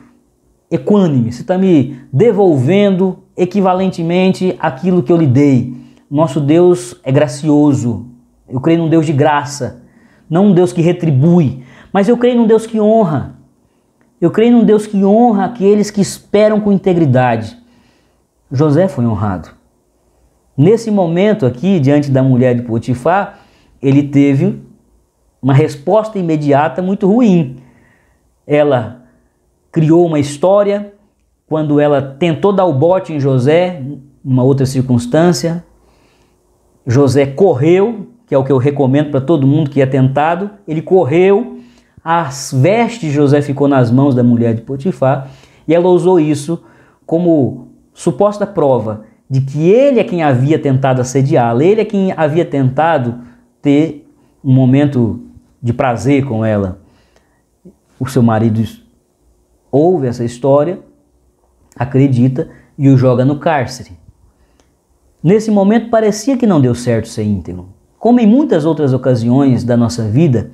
equânime, você está me devolvendo equivalentemente aquilo que eu lhe dei. Nosso Deus é gracioso. Eu creio num Deus de graça, não um Deus que retribui, mas eu creio num Deus que honra. Eu creio num Deus que honra aqueles que esperam com integridade. José foi honrado. Nesse momento aqui, diante da mulher de Potifar, ele teve uma resposta imediata muito ruim. Ela criou uma história, quando ela tentou dar o bote em José, numa outra circunstância, José correu, que é o que eu recomendo para todo mundo que é tentado, ele correu, as vestes de José ficou nas mãos da mulher de Potifar, e ela usou isso como suposta prova de que ele é quem havia tentado assediá-la, ele é quem havia tentado ter um momento de prazer com ela. O seu marido ouve essa história, acredita e o joga no cárcere. Nesse momento parecia que não deu certo ser íntegro. Como em muitas outras ocasiões da nossa vida,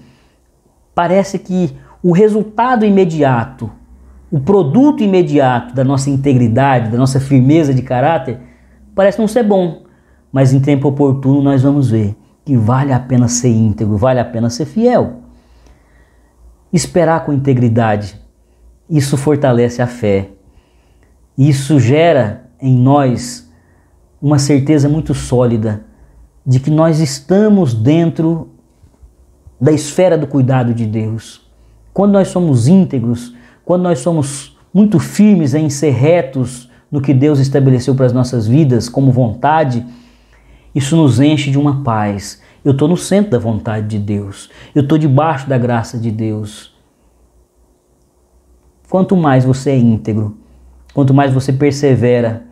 parece que o resultado imediato, o produto imediato da nossa integridade, da nossa firmeza de caráter, parece não ser bom. Mas em tempo oportuno nós vamos ver que vale a pena ser íntegro, vale a pena ser fiel. Esperar com integridade, isso fortalece a fé. Isso gera em nós uma certeza muito sólida de que nós estamos dentro da esfera do cuidado de Deus. Quando nós somos íntegros, quando nós somos muito firmes em ser retos no que Deus estabeleceu para as nossas vidas como vontade, isso nos enche de uma paz. Eu estou no centro da vontade de Deus. Eu estou debaixo da graça de Deus. Quanto mais você é íntegro, quanto mais você persevera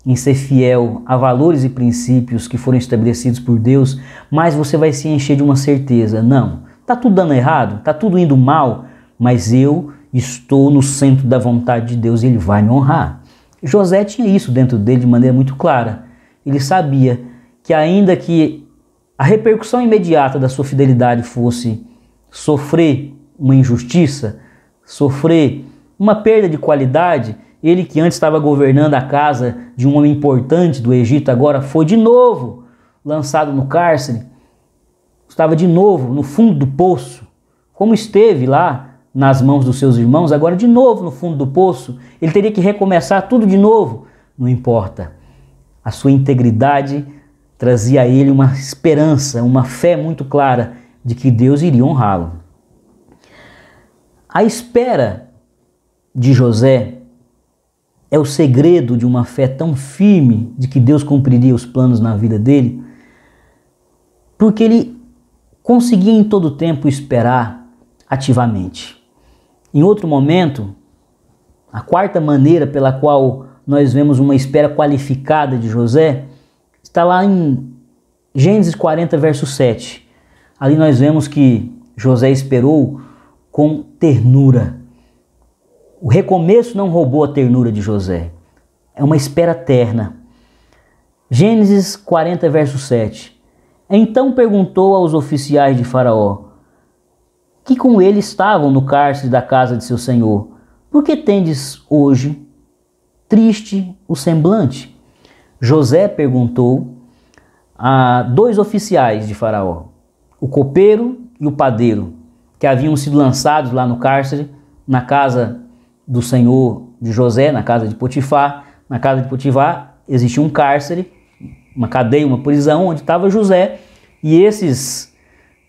em ser fiel a valores e princípios que foram estabelecidos por Deus, mais você vai se encher de uma certeza. Não, está tudo dando errado, está tudo indo mal, mas eu estou no centro da vontade de Deus e Ele vai me honrar. José tinha isso dentro dele de maneira muito clara. Ele sabia que ainda que a repercussão imediata da sua fidelidade fosse sofrer uma injustiça, sofrer uma perda de qualidade, ele que antes estava governando a casa de um homem importante do Egito, agora foi de novo lançado no cárcere, estava de novo no fundo do poço, como esteve lá nas mãos dos seus irmãos, agora de novo no fundo do poço, ele teria que recomeçar tudo de novo. Não importa, a sua integridade trazia a ele uma esperança, uma fé muito clara de que Deus iria honrá-lo. A espera de José é o segredo de uma fé tão firme de que Deus cumpriria os planos na vida dele, porque ele conseguia em todo tempo esperar ativamente. Em outro momento, a quarta maneira pela qual nós vemos uma espera qualificada de José está lá em Gênesis 40, verso 7. Ali nós vemos que José esperou com ternura. O recomeço não roubou a ternura de José. É uma espera terna. Gênesis 40, verso 7. Então perguntou aos oficiais de Faraó, que com ele estavam no cárcere da casa de seu senhor, por que tendes hoje triste o semblante? José perguntou a dois oficiais de Faraó, o copeiro e o padeiro, que haviam sido lançados lá no cárcere, na casa do senhor de José, na casa de Potifar. Na casa de Potifar existia um cárcere, uma cadeia, uma prisão, onde estava José, e esses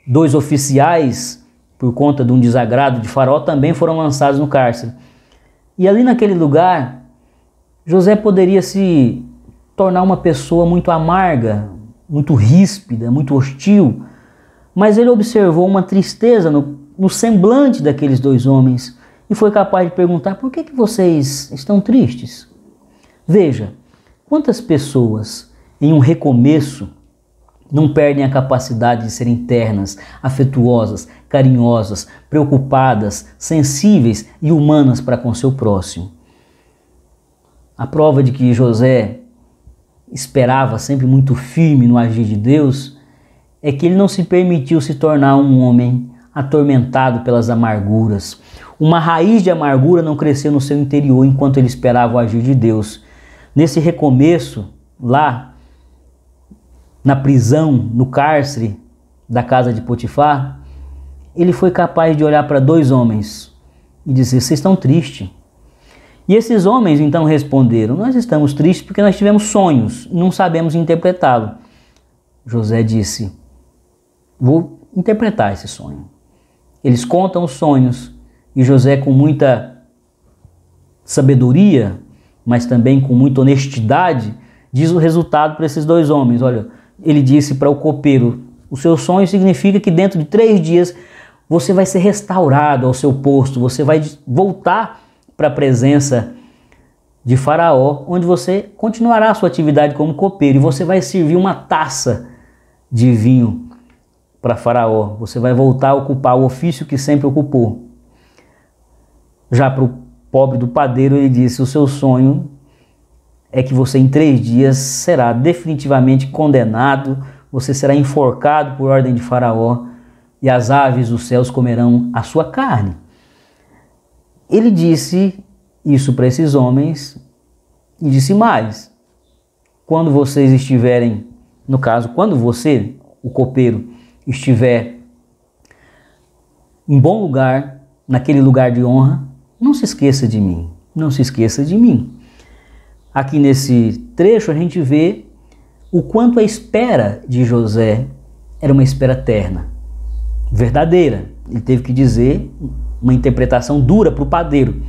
dois oficiais, por conta de um desagrado de Faraó, também foram lançados no cárcere. E ali naquele lugar, José poderia se tornar uma pessoa muito amarga, muito ríspida, muito hostil, mas ele observou uma tristeza no semblante daqueles dois homens e foi capaz de perguntar: por que vocês estão tristes? Veja, quantas pessoas em um recomeço não perdem a capacidade de serem ternas, afetuosas, carinhosas, preocupadas, sensíveis e humanas para com seu próximo. A prova de que José esperava sempre muito firme no agir de Deus é que ele não se permitiu se tornar um homem atormentado pelas amarguras. Uma raiz de amargura não cresceu no seu interior enquanto ele esperava o agir de Deus. Nesse recomeço, lá na prisão, no cárcere da casa de Potifar, ele foi capaz de olhar para dois homens e dizer: vocês estão tristes. E esses homens então responderam: nós estamos tristes porque nós tivemos sonhos e não sabemos interpretá-lo. José disse: vou interpretar esse sonho. Eles contam os sonhos e José, com muita sabedoria, mas também com muita honestidade, diz o resultado para esses dois homens. Olha, ele disse para o copeiro: o seu sonho significa que dentro de 3 dias você vai ser restaurado ao seu posto, você vai voltar para a presença de Faraó, onde você continuará a sua atividade como copeiro e você vai servir uma taça de vinho para Faraó. Você vai voltar a ocupar o ofício que sempre ocupou. Já para o pobre do padeiro, ele disse: o seu sonho é que você em 3 dias será definitivamente condenado, você será enforcado por ordem de Faraó e as aves dos céus comerão a sua carne. Ele disse isso para esses homens e disse mais: quando vocês estiverem, no caso, quando você, o copeiro, estiver em bom lugar, naquele lugar de honra, não se esqueça de mim, não se esqueça de mim. Aqui nesse trecho a gente vê o quanto a espera de José era uma espera terna, verdadeira. Ele teve que dizer uma interpretação dura para o padeiro,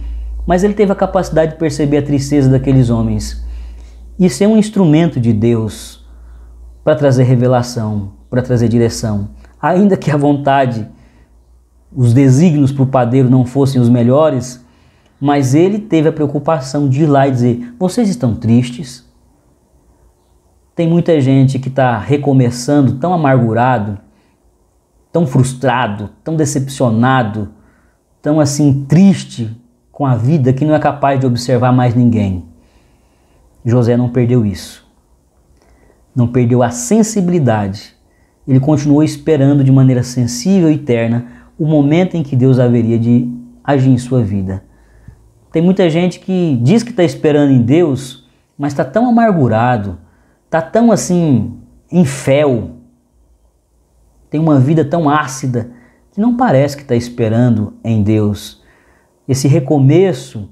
mas ele teve a capacidade de perceber a tristeza daqueles homens e ser um instrumento de Deus para trazer revelação, para trazer direção. Ainda que a vontade, os desígnios para o padeiro não fossem os melhores, mas ele teve a preocupação de ir lá e dizer: vocês estão tristes? Tem muita gente que está recomeçando tão amargurado, tão frustrado, tão decepcionado, tão assim triste com a vida, que não é capaz de observar mais ninguém. José não perdeu isso. Não perdeu a sensibilidade. Ele continuou esperando de maneira sensível e terna o momento em que Deus haveria de agir em sua vida. Tem muita gente que diz que está esperando em Deus, mas está tão amargurado, está tão assim em fel, tem uma vida tão ácida, que não parece que está esperando em Deus. Esse recomeço,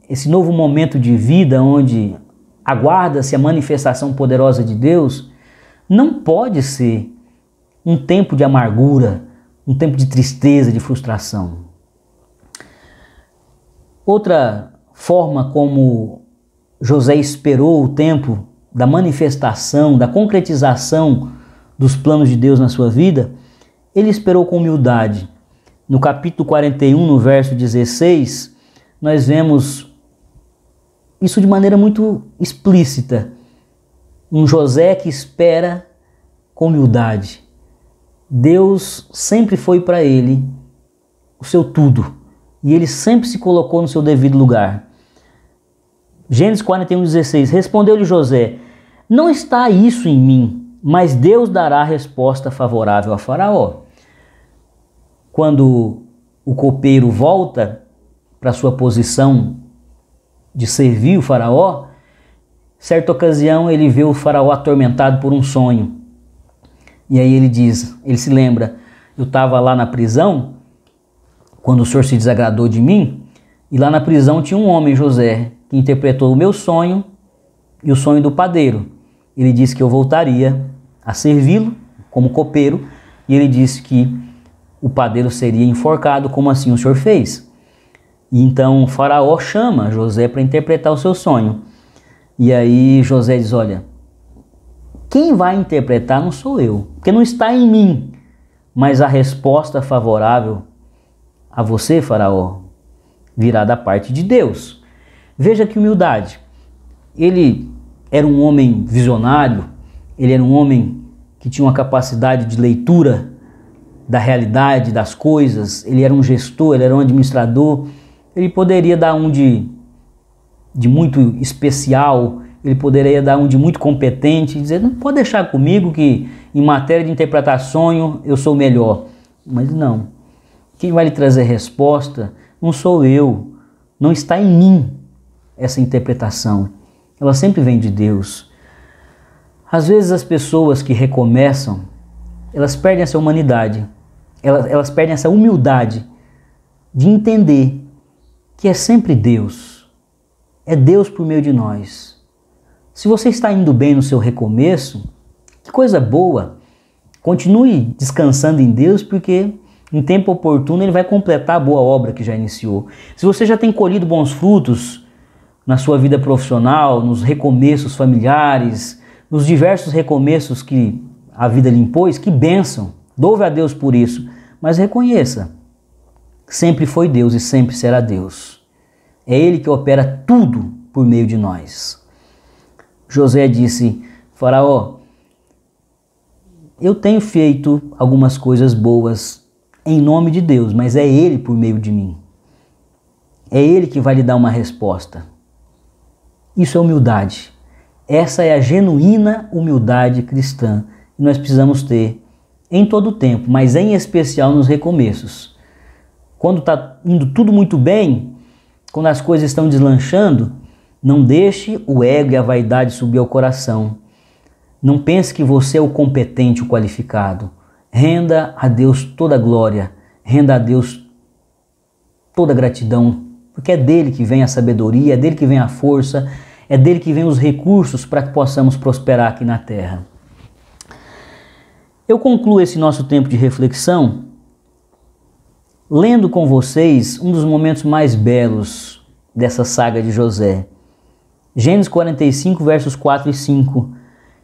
esse novo momento de vida onde aguarda-se a manifestação poderosa de Deus, não pode ser um tempo de amargura, um tempo de tristeza, de frustração. Outra forma como José esperou o tempo da manifestação, da concretização dos planos de Deus na sua vida, ele esperou com humildade. No capítulo 41, no verso 16, nós vemos isso de maneira muito explícita. Um José que espera com humildade. Deus sempre foi para ele o seu tudo. E ele sempre se colocou no seu devido lugar. Gênesis 41, 16. Respondeu-lhe José: não está isso em mim, mas Deus dará resposta favorável a Faraó. Quando o copeiro volta para sua posição de servir o Faraó, certa ocasião ele vê o Faraó atormentado por um sonho. E aí ele diz, ele se lembra: eu estava lá na prisão, quando o Senhor se desagradou de mim, e lá na prisão tinha um homem, José, que interpretou o meu sonho e o sonho do padeiro. Ele disse que eu voltaria a servi-lo como copeiro, e ele disse que o padeiro seria enforcado, como assim o Senhor fez. E então o faraó chama José para interpretar o seu sonho. E aí José diz, olha, quem vai interpretar não sou eu, porque não está em mim, mas a resposta favorável a você, faraó, virá da parte de Deus. Veja que humildade. Ele era um homem visionário, ele era um homem que tinha uma capacidade de leitura da realidade, das coisas, ele era um gestor, ele era um administrador, ele poderia dar um de muito especial, ele poderia dar um de muito competente, e dizer, não pode deixar comigo que em matéria de interpretar sonho eu sou melhor. Mas não, quem vai lhe trazer resposta não sou eu, não está em mim essa interpretação, ela sempre vem de Deus. Às vezes as pessoas que recomeçam, elas perdem essa humanidade, elas perdem essa humildade de entender que é sempre Deus, é Deus por meio de nós. Se você está indo bem no seu recomeço, que coisa boa, continue descansando em Deus, porque em tempo oportuno Ele vai completar a boa obra que já iniciou. Se você já tem colhido bons frutos na sua vida profissional, nos recomeços familiares, nos diversos recomeços que a vida lhe impôs, que bênção, louve a Deus por isso, mas reconheça, sempre foi Deus e sempre será Deus. É Ele que opera tudo por meio de nós. José disse, faraó, eu tenho feito algumas coisas boas em nome de Deus, mas é Ele por meio de mim. É Ele que vai lhe dar uma resposta. Isso é humildade. Essa é a genuína humildade cristã que nós precisamos ter em todo o tempo, mas em especial nos recomeços. Quando está indo tudo muito bem, quando as coisas estão deslanchando, não deixe o ego e a vaidade subir ao coração. Não pense que você é o competente, o qualificado. Renda a Deus toda a glória, renda a Deus toda a gratidão, porque é dele que vem a sabedoria, é dele que vem a força, é dele que vem os recursos para que possamos prosperar aqui na terra. Eu concluo esse nosso tempo de reflexão lendo com vocês um dos momentos mais belos dessa saga de José. Gênesis 45, versos 4 e 5.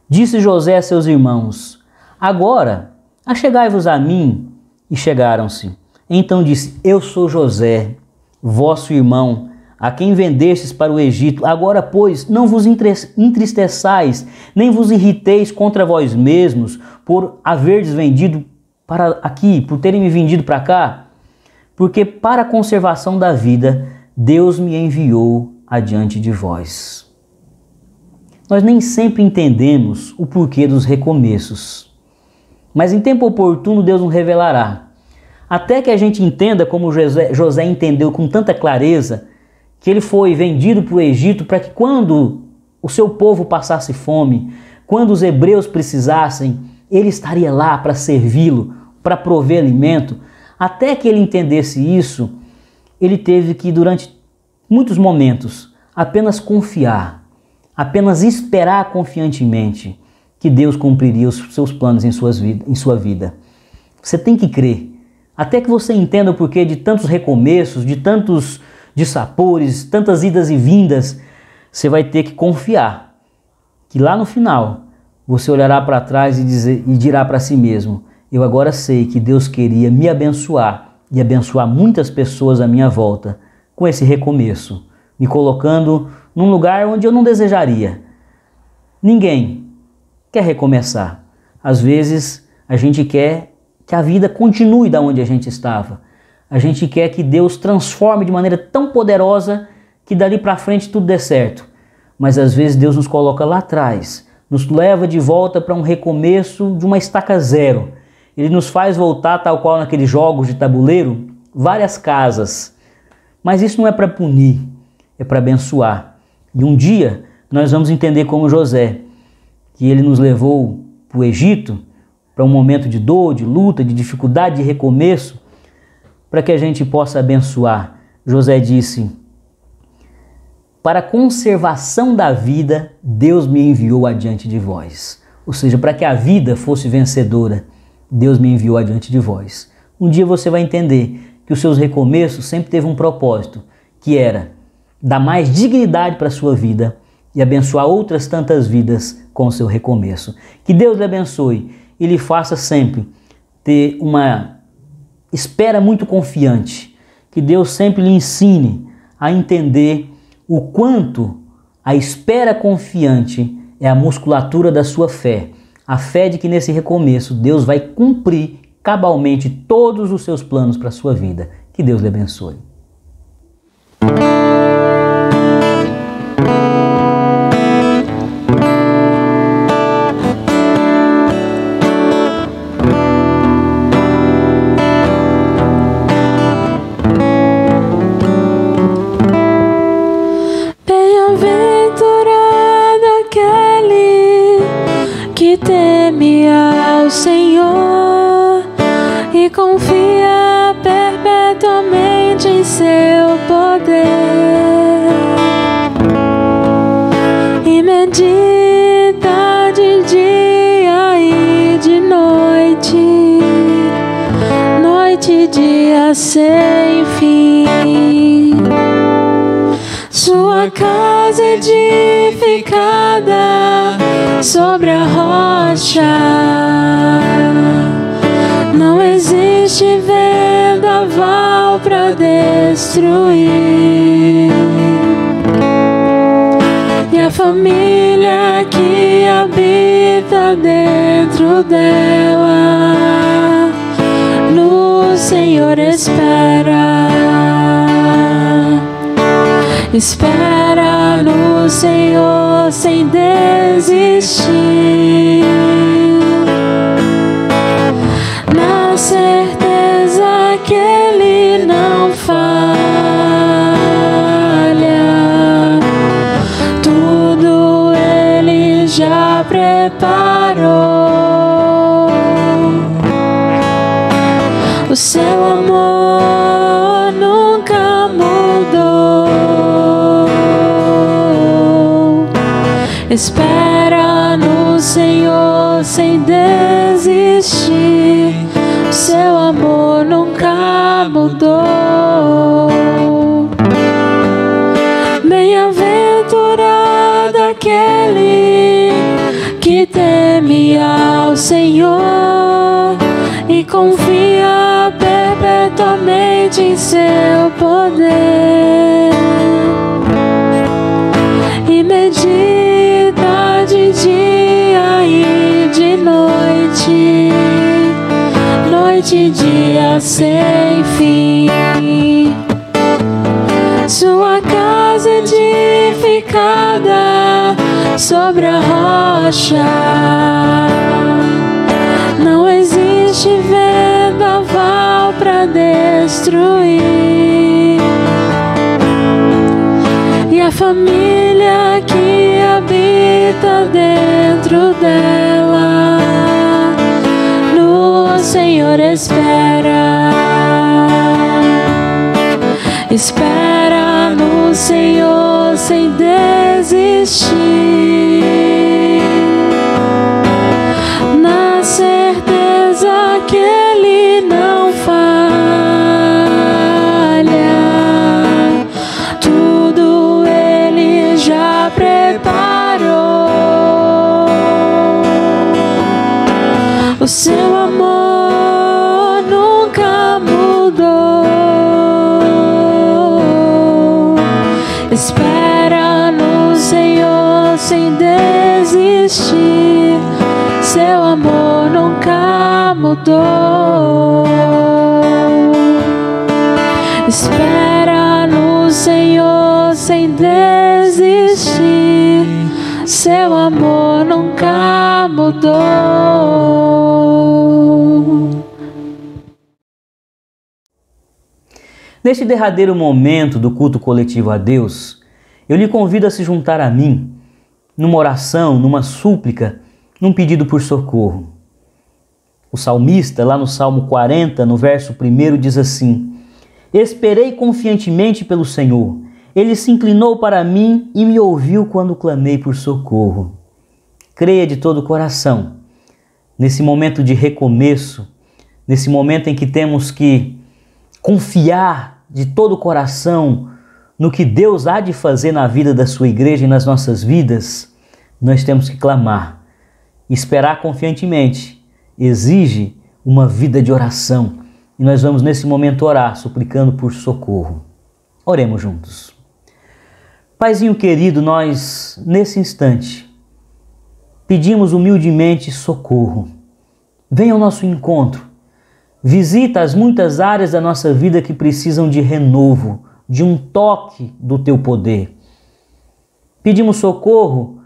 Disse José a seus irmãos, agora, achegai-vos a mim. E chegaram-se. Então disse, eu sou José, vosso irmão, a quem vendestes para o Egito. Agora, pois, não vos entristeçais, nem vos irriteis contra vós mesmos, por haverdes vendido para aqui, por terem me vendido para cá, porque para a conservação da vida, Deus me enviou adiante de vós. Nós nem sempre entendemos o porquê dos recomeços, mas em tempo oportuno Deus nos revelará. Até que a gente entenda como José entendeu com tanta clareza que ele foi vendido para o Egito para que quando o seu povo passasse fome, quando os hebreus precisassem, ele estaria lá para servi-lo, para prover alimento. Até que ele entendesse isso, ele teve que, durante muitos momentos, apenas confiar, apenas esperar confiantemente que Deus cumpriria os seus planos em sua vida. Você tem que crer. Até que você entenda o porquê de tantos recomeços, de tantos dissapores, tantas idas e vindas, você vai ter que confiar que lá no final você olhará para trás e dirá para si mesmo, eu agora sei que Deus queria me abençoar e abençoar muitas pessoas à minha volta com esse recomeço, me colocando num lugar onde eu não desejaria. Ninguém quer recomeçar. Às vezes a gente quer que a vida continue da onde a gente estava. A gente quer que Deus transforme de maneira tão poderosa que dali para frente tudo dê certo. Mas às vezes Deus nos coloca lá atrás, nos leva de volta para um recomeço de uma estaca zero. Ele nos faz voltar, tal qual naqueles jogos de tabuleiro, várias casas. Mas isso não é para punir, é para abençoar. E um dia nós vamos entender como José, que ele nos levou para o Egito, para um momento de dor, de luta, de dificuldade, de recomeço, para que a gente possa abençoar. José disse: para a conservação da vida, Deus me enviou adiante de vós. Ou seja, para que a vida fosse vencedora, Deus me enviou adiante de vós. Um dia você vai entender que os seus recomeços sempre teve um propósito, que era dar mais dignidade para a sua vida e abençoar outras tantas vidas com o seu recomeço. Que Deus lhe abençoe e lhe faça sempre ter uma espera muito confiante. Que Deus sempre lhe ensine a entender o quanto a espera confiante é a musculatura da sua fé. A fé de que nesse recomeço Deus vai cumprir cabalmente todos os seus planos para a sua vida. Que Deus lhe abençoe. Teme ao Senhor e confia perpetuamente em seu poder, e medita de dia e de noite, noite e dia sem fim. Sua casa edificada sobre a rocha, não existe vendaval para destruir. E a família que habita dentro dela, no Senhor espera. Espera no Senhor sem desistir, na certeza que Ele não falha. Tudo Ele já preparou. O seu amor nunca mudou. Espera no Senhor sem desistir, seu amor nunca mudou. Bem-aventurado aquele que teme ao Senhor e confia perpetuamente em seu poder, e medita de dia e de noite, noite e dia sem fim. Sua casa edificada sobre a rocha, não existe vendaval para destruir. E a família que habita dentro dela, no Senhor espera. Espera no Senhor sem desistir, na certeza que Ele não falha. Tudo Ele já preparou. O seu amor nunca mudou. Espera no Senhor sem desistir, seu amor nunca mudou. Espera no Senhor sem desistir, seu amor nunca mudou. Neste derradeiro momento do culto coletivo a Deus, eu lhe convido a se juntar a mim, numa oração, numa súplica, num pedido por socorro. O salmista, lá no Salmo 40, no verso 1, diz assim: Esperei confiantemente pelo Senhor. Ele se inclinou para mim e me ouviu quando clamei por socorro. Creia de todo o coração. Nesse momento de recomeço, nesse momento em que temos que confiar de todo o coração no que Deus há de fazer na vida da sua igreja e nas nossas vidas, nós temos que clamar. Esperar confiantemente exige uma vida de oração. E nós vamos nesse momento orar, suplicando por socorro. Oremos juntos. Paizinho querido, nós, nesse instante, pedimos humildemente socorro. Venha ao nosso encontro. Visita as muitas áreas da nossa vida que precisam de renovo, de um toque do Teu poder. Pedimos socorro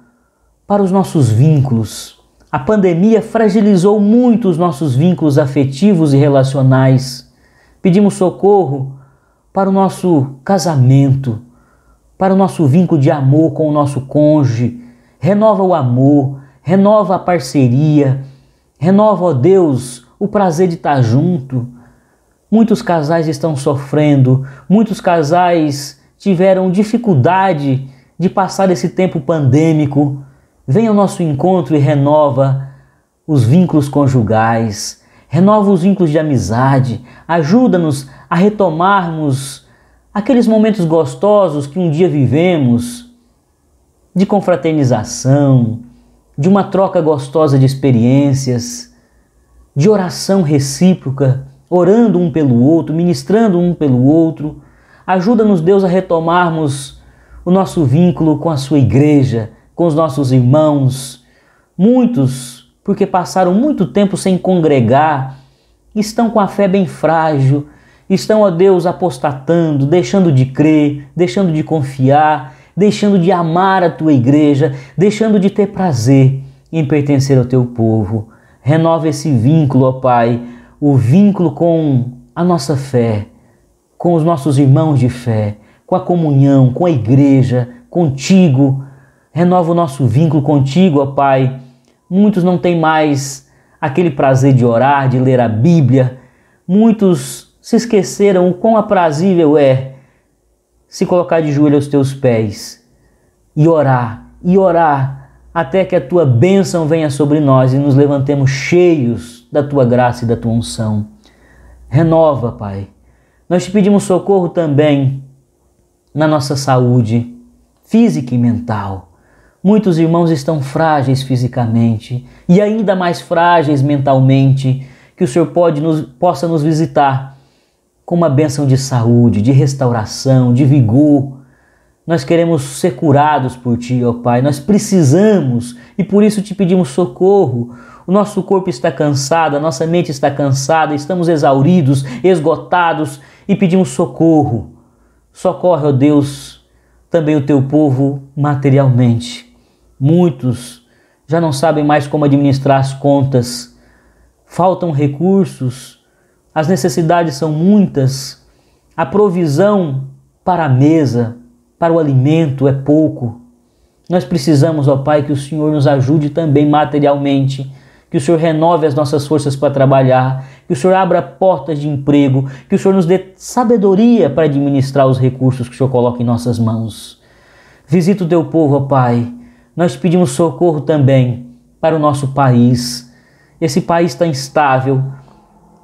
para os nossos vínculos. A pandemia fragilizou muito os nossos vínculos afetivos e relacionais. Pedimos socorro para o nosso casamento, para o nosso vínculo de amor com o nosso cônjuge. Renova o amor, renova a parceria, renova, ó Deus, o prazer de estar junto. Muitos casais estão sofrendo, muitos casais tiveram dificuldade de passar esse tempo pandêmico. Venha ao nosso encontro e renova os vínculos conjugais, renova os vínculos de amizade, ajuda-nos a retomarmos aqueles momentos gostosos que um dia vivemos, de confraternização, de uma troca gostosa de experiências, de oração recíproca, orando um pelo outro, ministrando um pelo outro. Ajuda-nos, Deus, a retomarmos o nosso vínculo com a sua igreja, com os nossos irmãos. Muitos, porque passaram muito tempo sem congregar, estão com a fé bem frágil, estão, ó Deus, apostatando, deixando de crer, deixando de confiar, deixando de amar a Tua igreja, deixando de ter prazer em pertencer ao Teu povo. Renova esse vínculo, ó Pai, o vínculo com a nossa fé, com os nossos irmãos de fé, com a comunhão, com a igreja, contigo. Renova o nosso vínculo contigo, ó Pai. Muitos não têm mais aquele prazer de orar, de ler a Bíblia. Muitos se esqueceram o quão aprazível é se colocar de joelho aos Teus pés e orar, até que a Tua bênção venha sobre nós e nos levantemos cheios da Tua graça e da Tua unção. Renova, Pai. Nós te pedimos socorro também na nossa saúde física e mental. Muitos irmãos estão frágeis fisicamente e ainda mais frágeis mentalmente. Que o Senhor possa nos visitar com uma bênção de saúde, de restauração, de vigor. Nós queremos ser curados por Ti, ó Pai. Nós precisamos e por isso te pedimos socorro. O nosso corpo está cansado, a nossa mente está cansada, estamos exauridos, esgotados e pedimos socorro. Socorre, ó Deus, também o Teu povo materialmente. Muitos já não sabem mais como administrar as contas, faltam recursos, as necessidades são muitas, a provisão para a mesa, para o alimento é pouco. Nós precisamos, ó Pai, que o Senhor nos ajude também materialmente, que o Senhor renove as nossas forças para trabalhar, que o Senhor abra portas de emprego, que o Senhor nos dê sabedoria para administrar os recursos que o Senhor coloca em nossas mãos. Visita o Teu povo, ó Pai. Nós pedimos socorro também para o nosso país. Esse país está instável,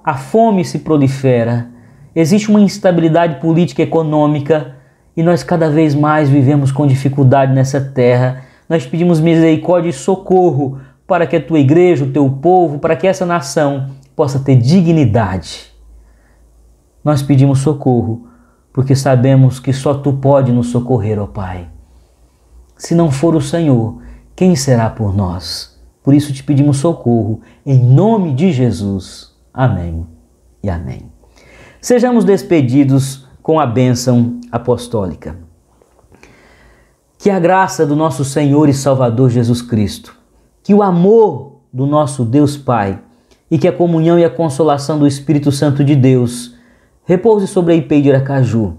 a fome se prolifera, existe uma instabilidade política e econômica e nós cada vez mais vivemos com dificuldade nessa terra. Nós pedimos misericórdia e socorro para que a Tua igreja, o Teu povo, para que essa nação possa ter dignidade. Nós pedimos socorro porque sabemos que só Tu pode nos socorrer, ó Pai. Se não for o Senhor, quem será por nós? Por isso te pedimos socorro, em nome de Jesus. Amém e amém. Sejamos despedidos com a bênção apostólica. Que a graça do nosso Senhor e Salvador Jesus Cristo, que o amor do nosso Deus Pai e que a comunhão e a consolação do Espírito Santo de Deus repouse sobre a IPEI de Aracaju,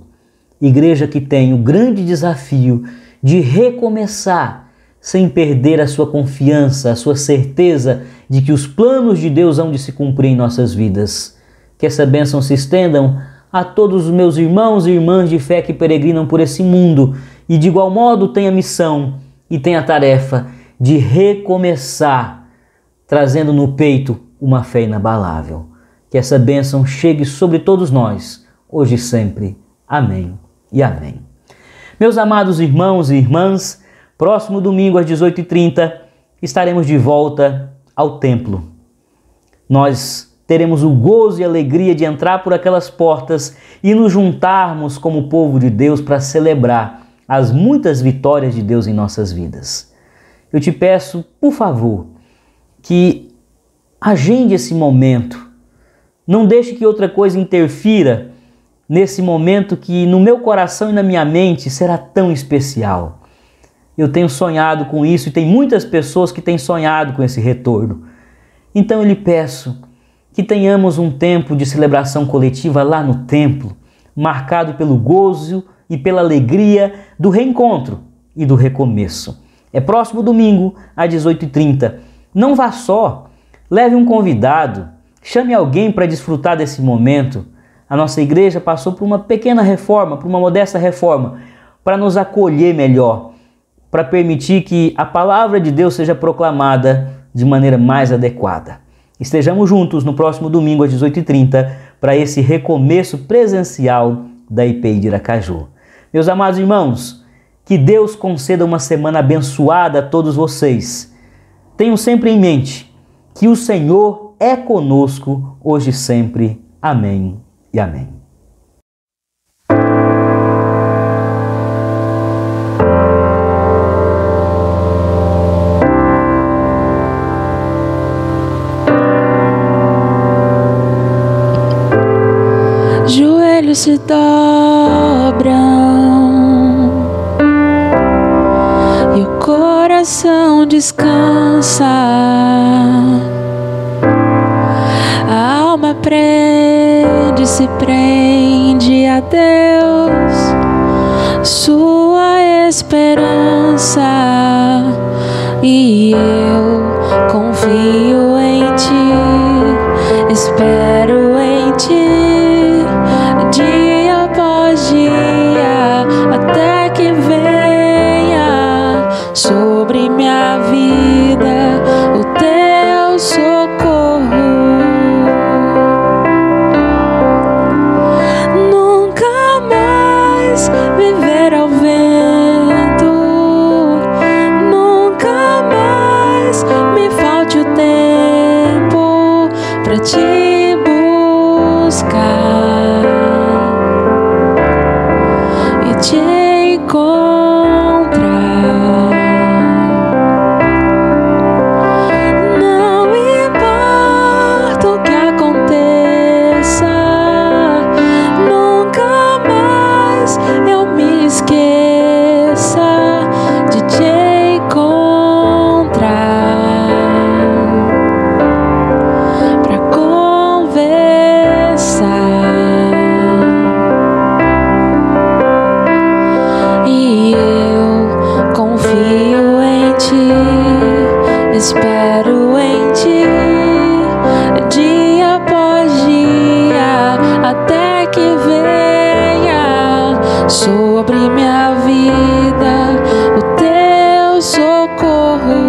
igreja que tem o grande desafio de recomeçar sem perder a sua confiança, a sua certeza de que os planos de Deus hão de se cumprir em nossas vidas. Que essa bênção se estendam a todos os meus irmãos e irmãs de fé que peregrinam por esse mundo e de igual modo têm a missão e têm a tarefa de recomeçar, trazendo no peito uma fé inabalável. Que essa bênção chegue sobre todos nós, hoje e sempre. Amém e amém. Meus amados irmãos e irmãs, próximo domingo às 18h30 estaremos de volta ao templo. Nós teremos o gozo e alegria de entrar por aquelas portas e nos juntarmos como povo de Deus para celebrar as muitas vitórias de Deus em nossas vidas. Eu te peço, por favor, que agende esse momento. Não deixe que outra coisa interfira nesse momento que no meu coração e na minha mente será tão especial. Eu tenho sonhado com isso e tem muitas pessoas que têm sonhado com esse retorno. Então eu lhe peço que tenhamos um tempo de celebração coletiva lá no templo, marcado pelo gozo e pela alegria do reencontro e do recomeço. É próximo domingo, às 18h30. Não vá só, leve um convidado, chame alguém para desfrutar desse momento. A nossa igreja passou por uma pequena reforma, por uma modesta reforma, para nos acolher melhor, para permitir que a palavra de Deus seja proclamada de maneira mais adequada. Estejamos juntos no próximo domingo às 18h30 para esse recomeço presencial da IPI de Iracaju. Meus amados irmãos, que Deus conceda uma semana abençoada a todos vocês. Tenham sempre em mente que o Senhor é conosco hoje e sempre. Amém e amém. Joelhos se dobram e o coração descansa. A alma se prende a Deus, sua esperança, e eu confio em Ti, espero em Ti, dia após dia, até que venha sobre minha vida o Teu socorro. Viver ao vento, nunca mais me falte o tempo pra Te buscar e Te encontrar. Não importa o que aconteça, nunca mais eu me esqueça de Te encontrar pra conversar, e eu confio em Ti, espero em Ti, dia após dia, até que venha sobre minha vida o Teu socorro.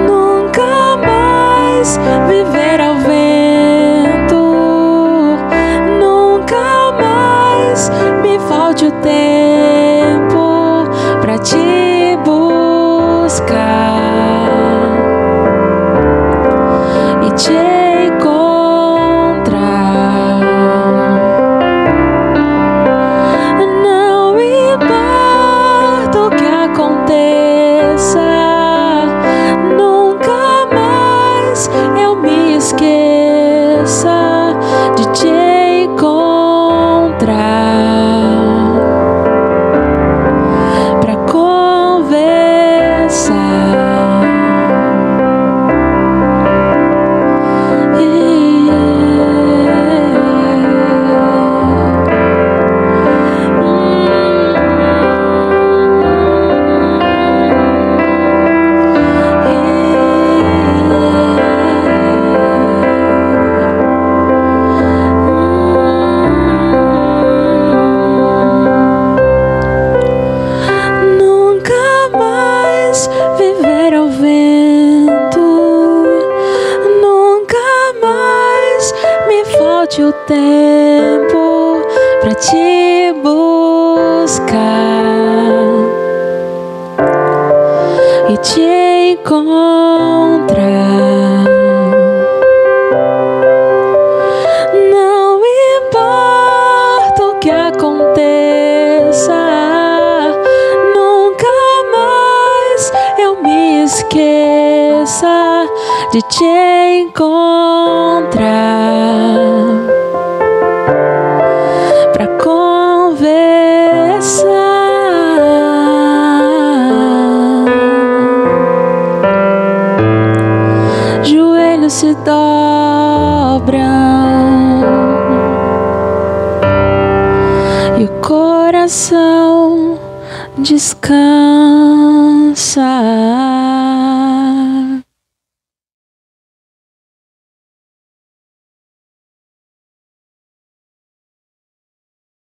Nunca mais viver ao vento, nunca mais me falte o tempo pra Te tempo pra te buscar e te encontrar. Não importa o que aconteça, nunca mais eu me esqueça de te encontrar pra conversar. Joelhos se dobram e o coração descansa.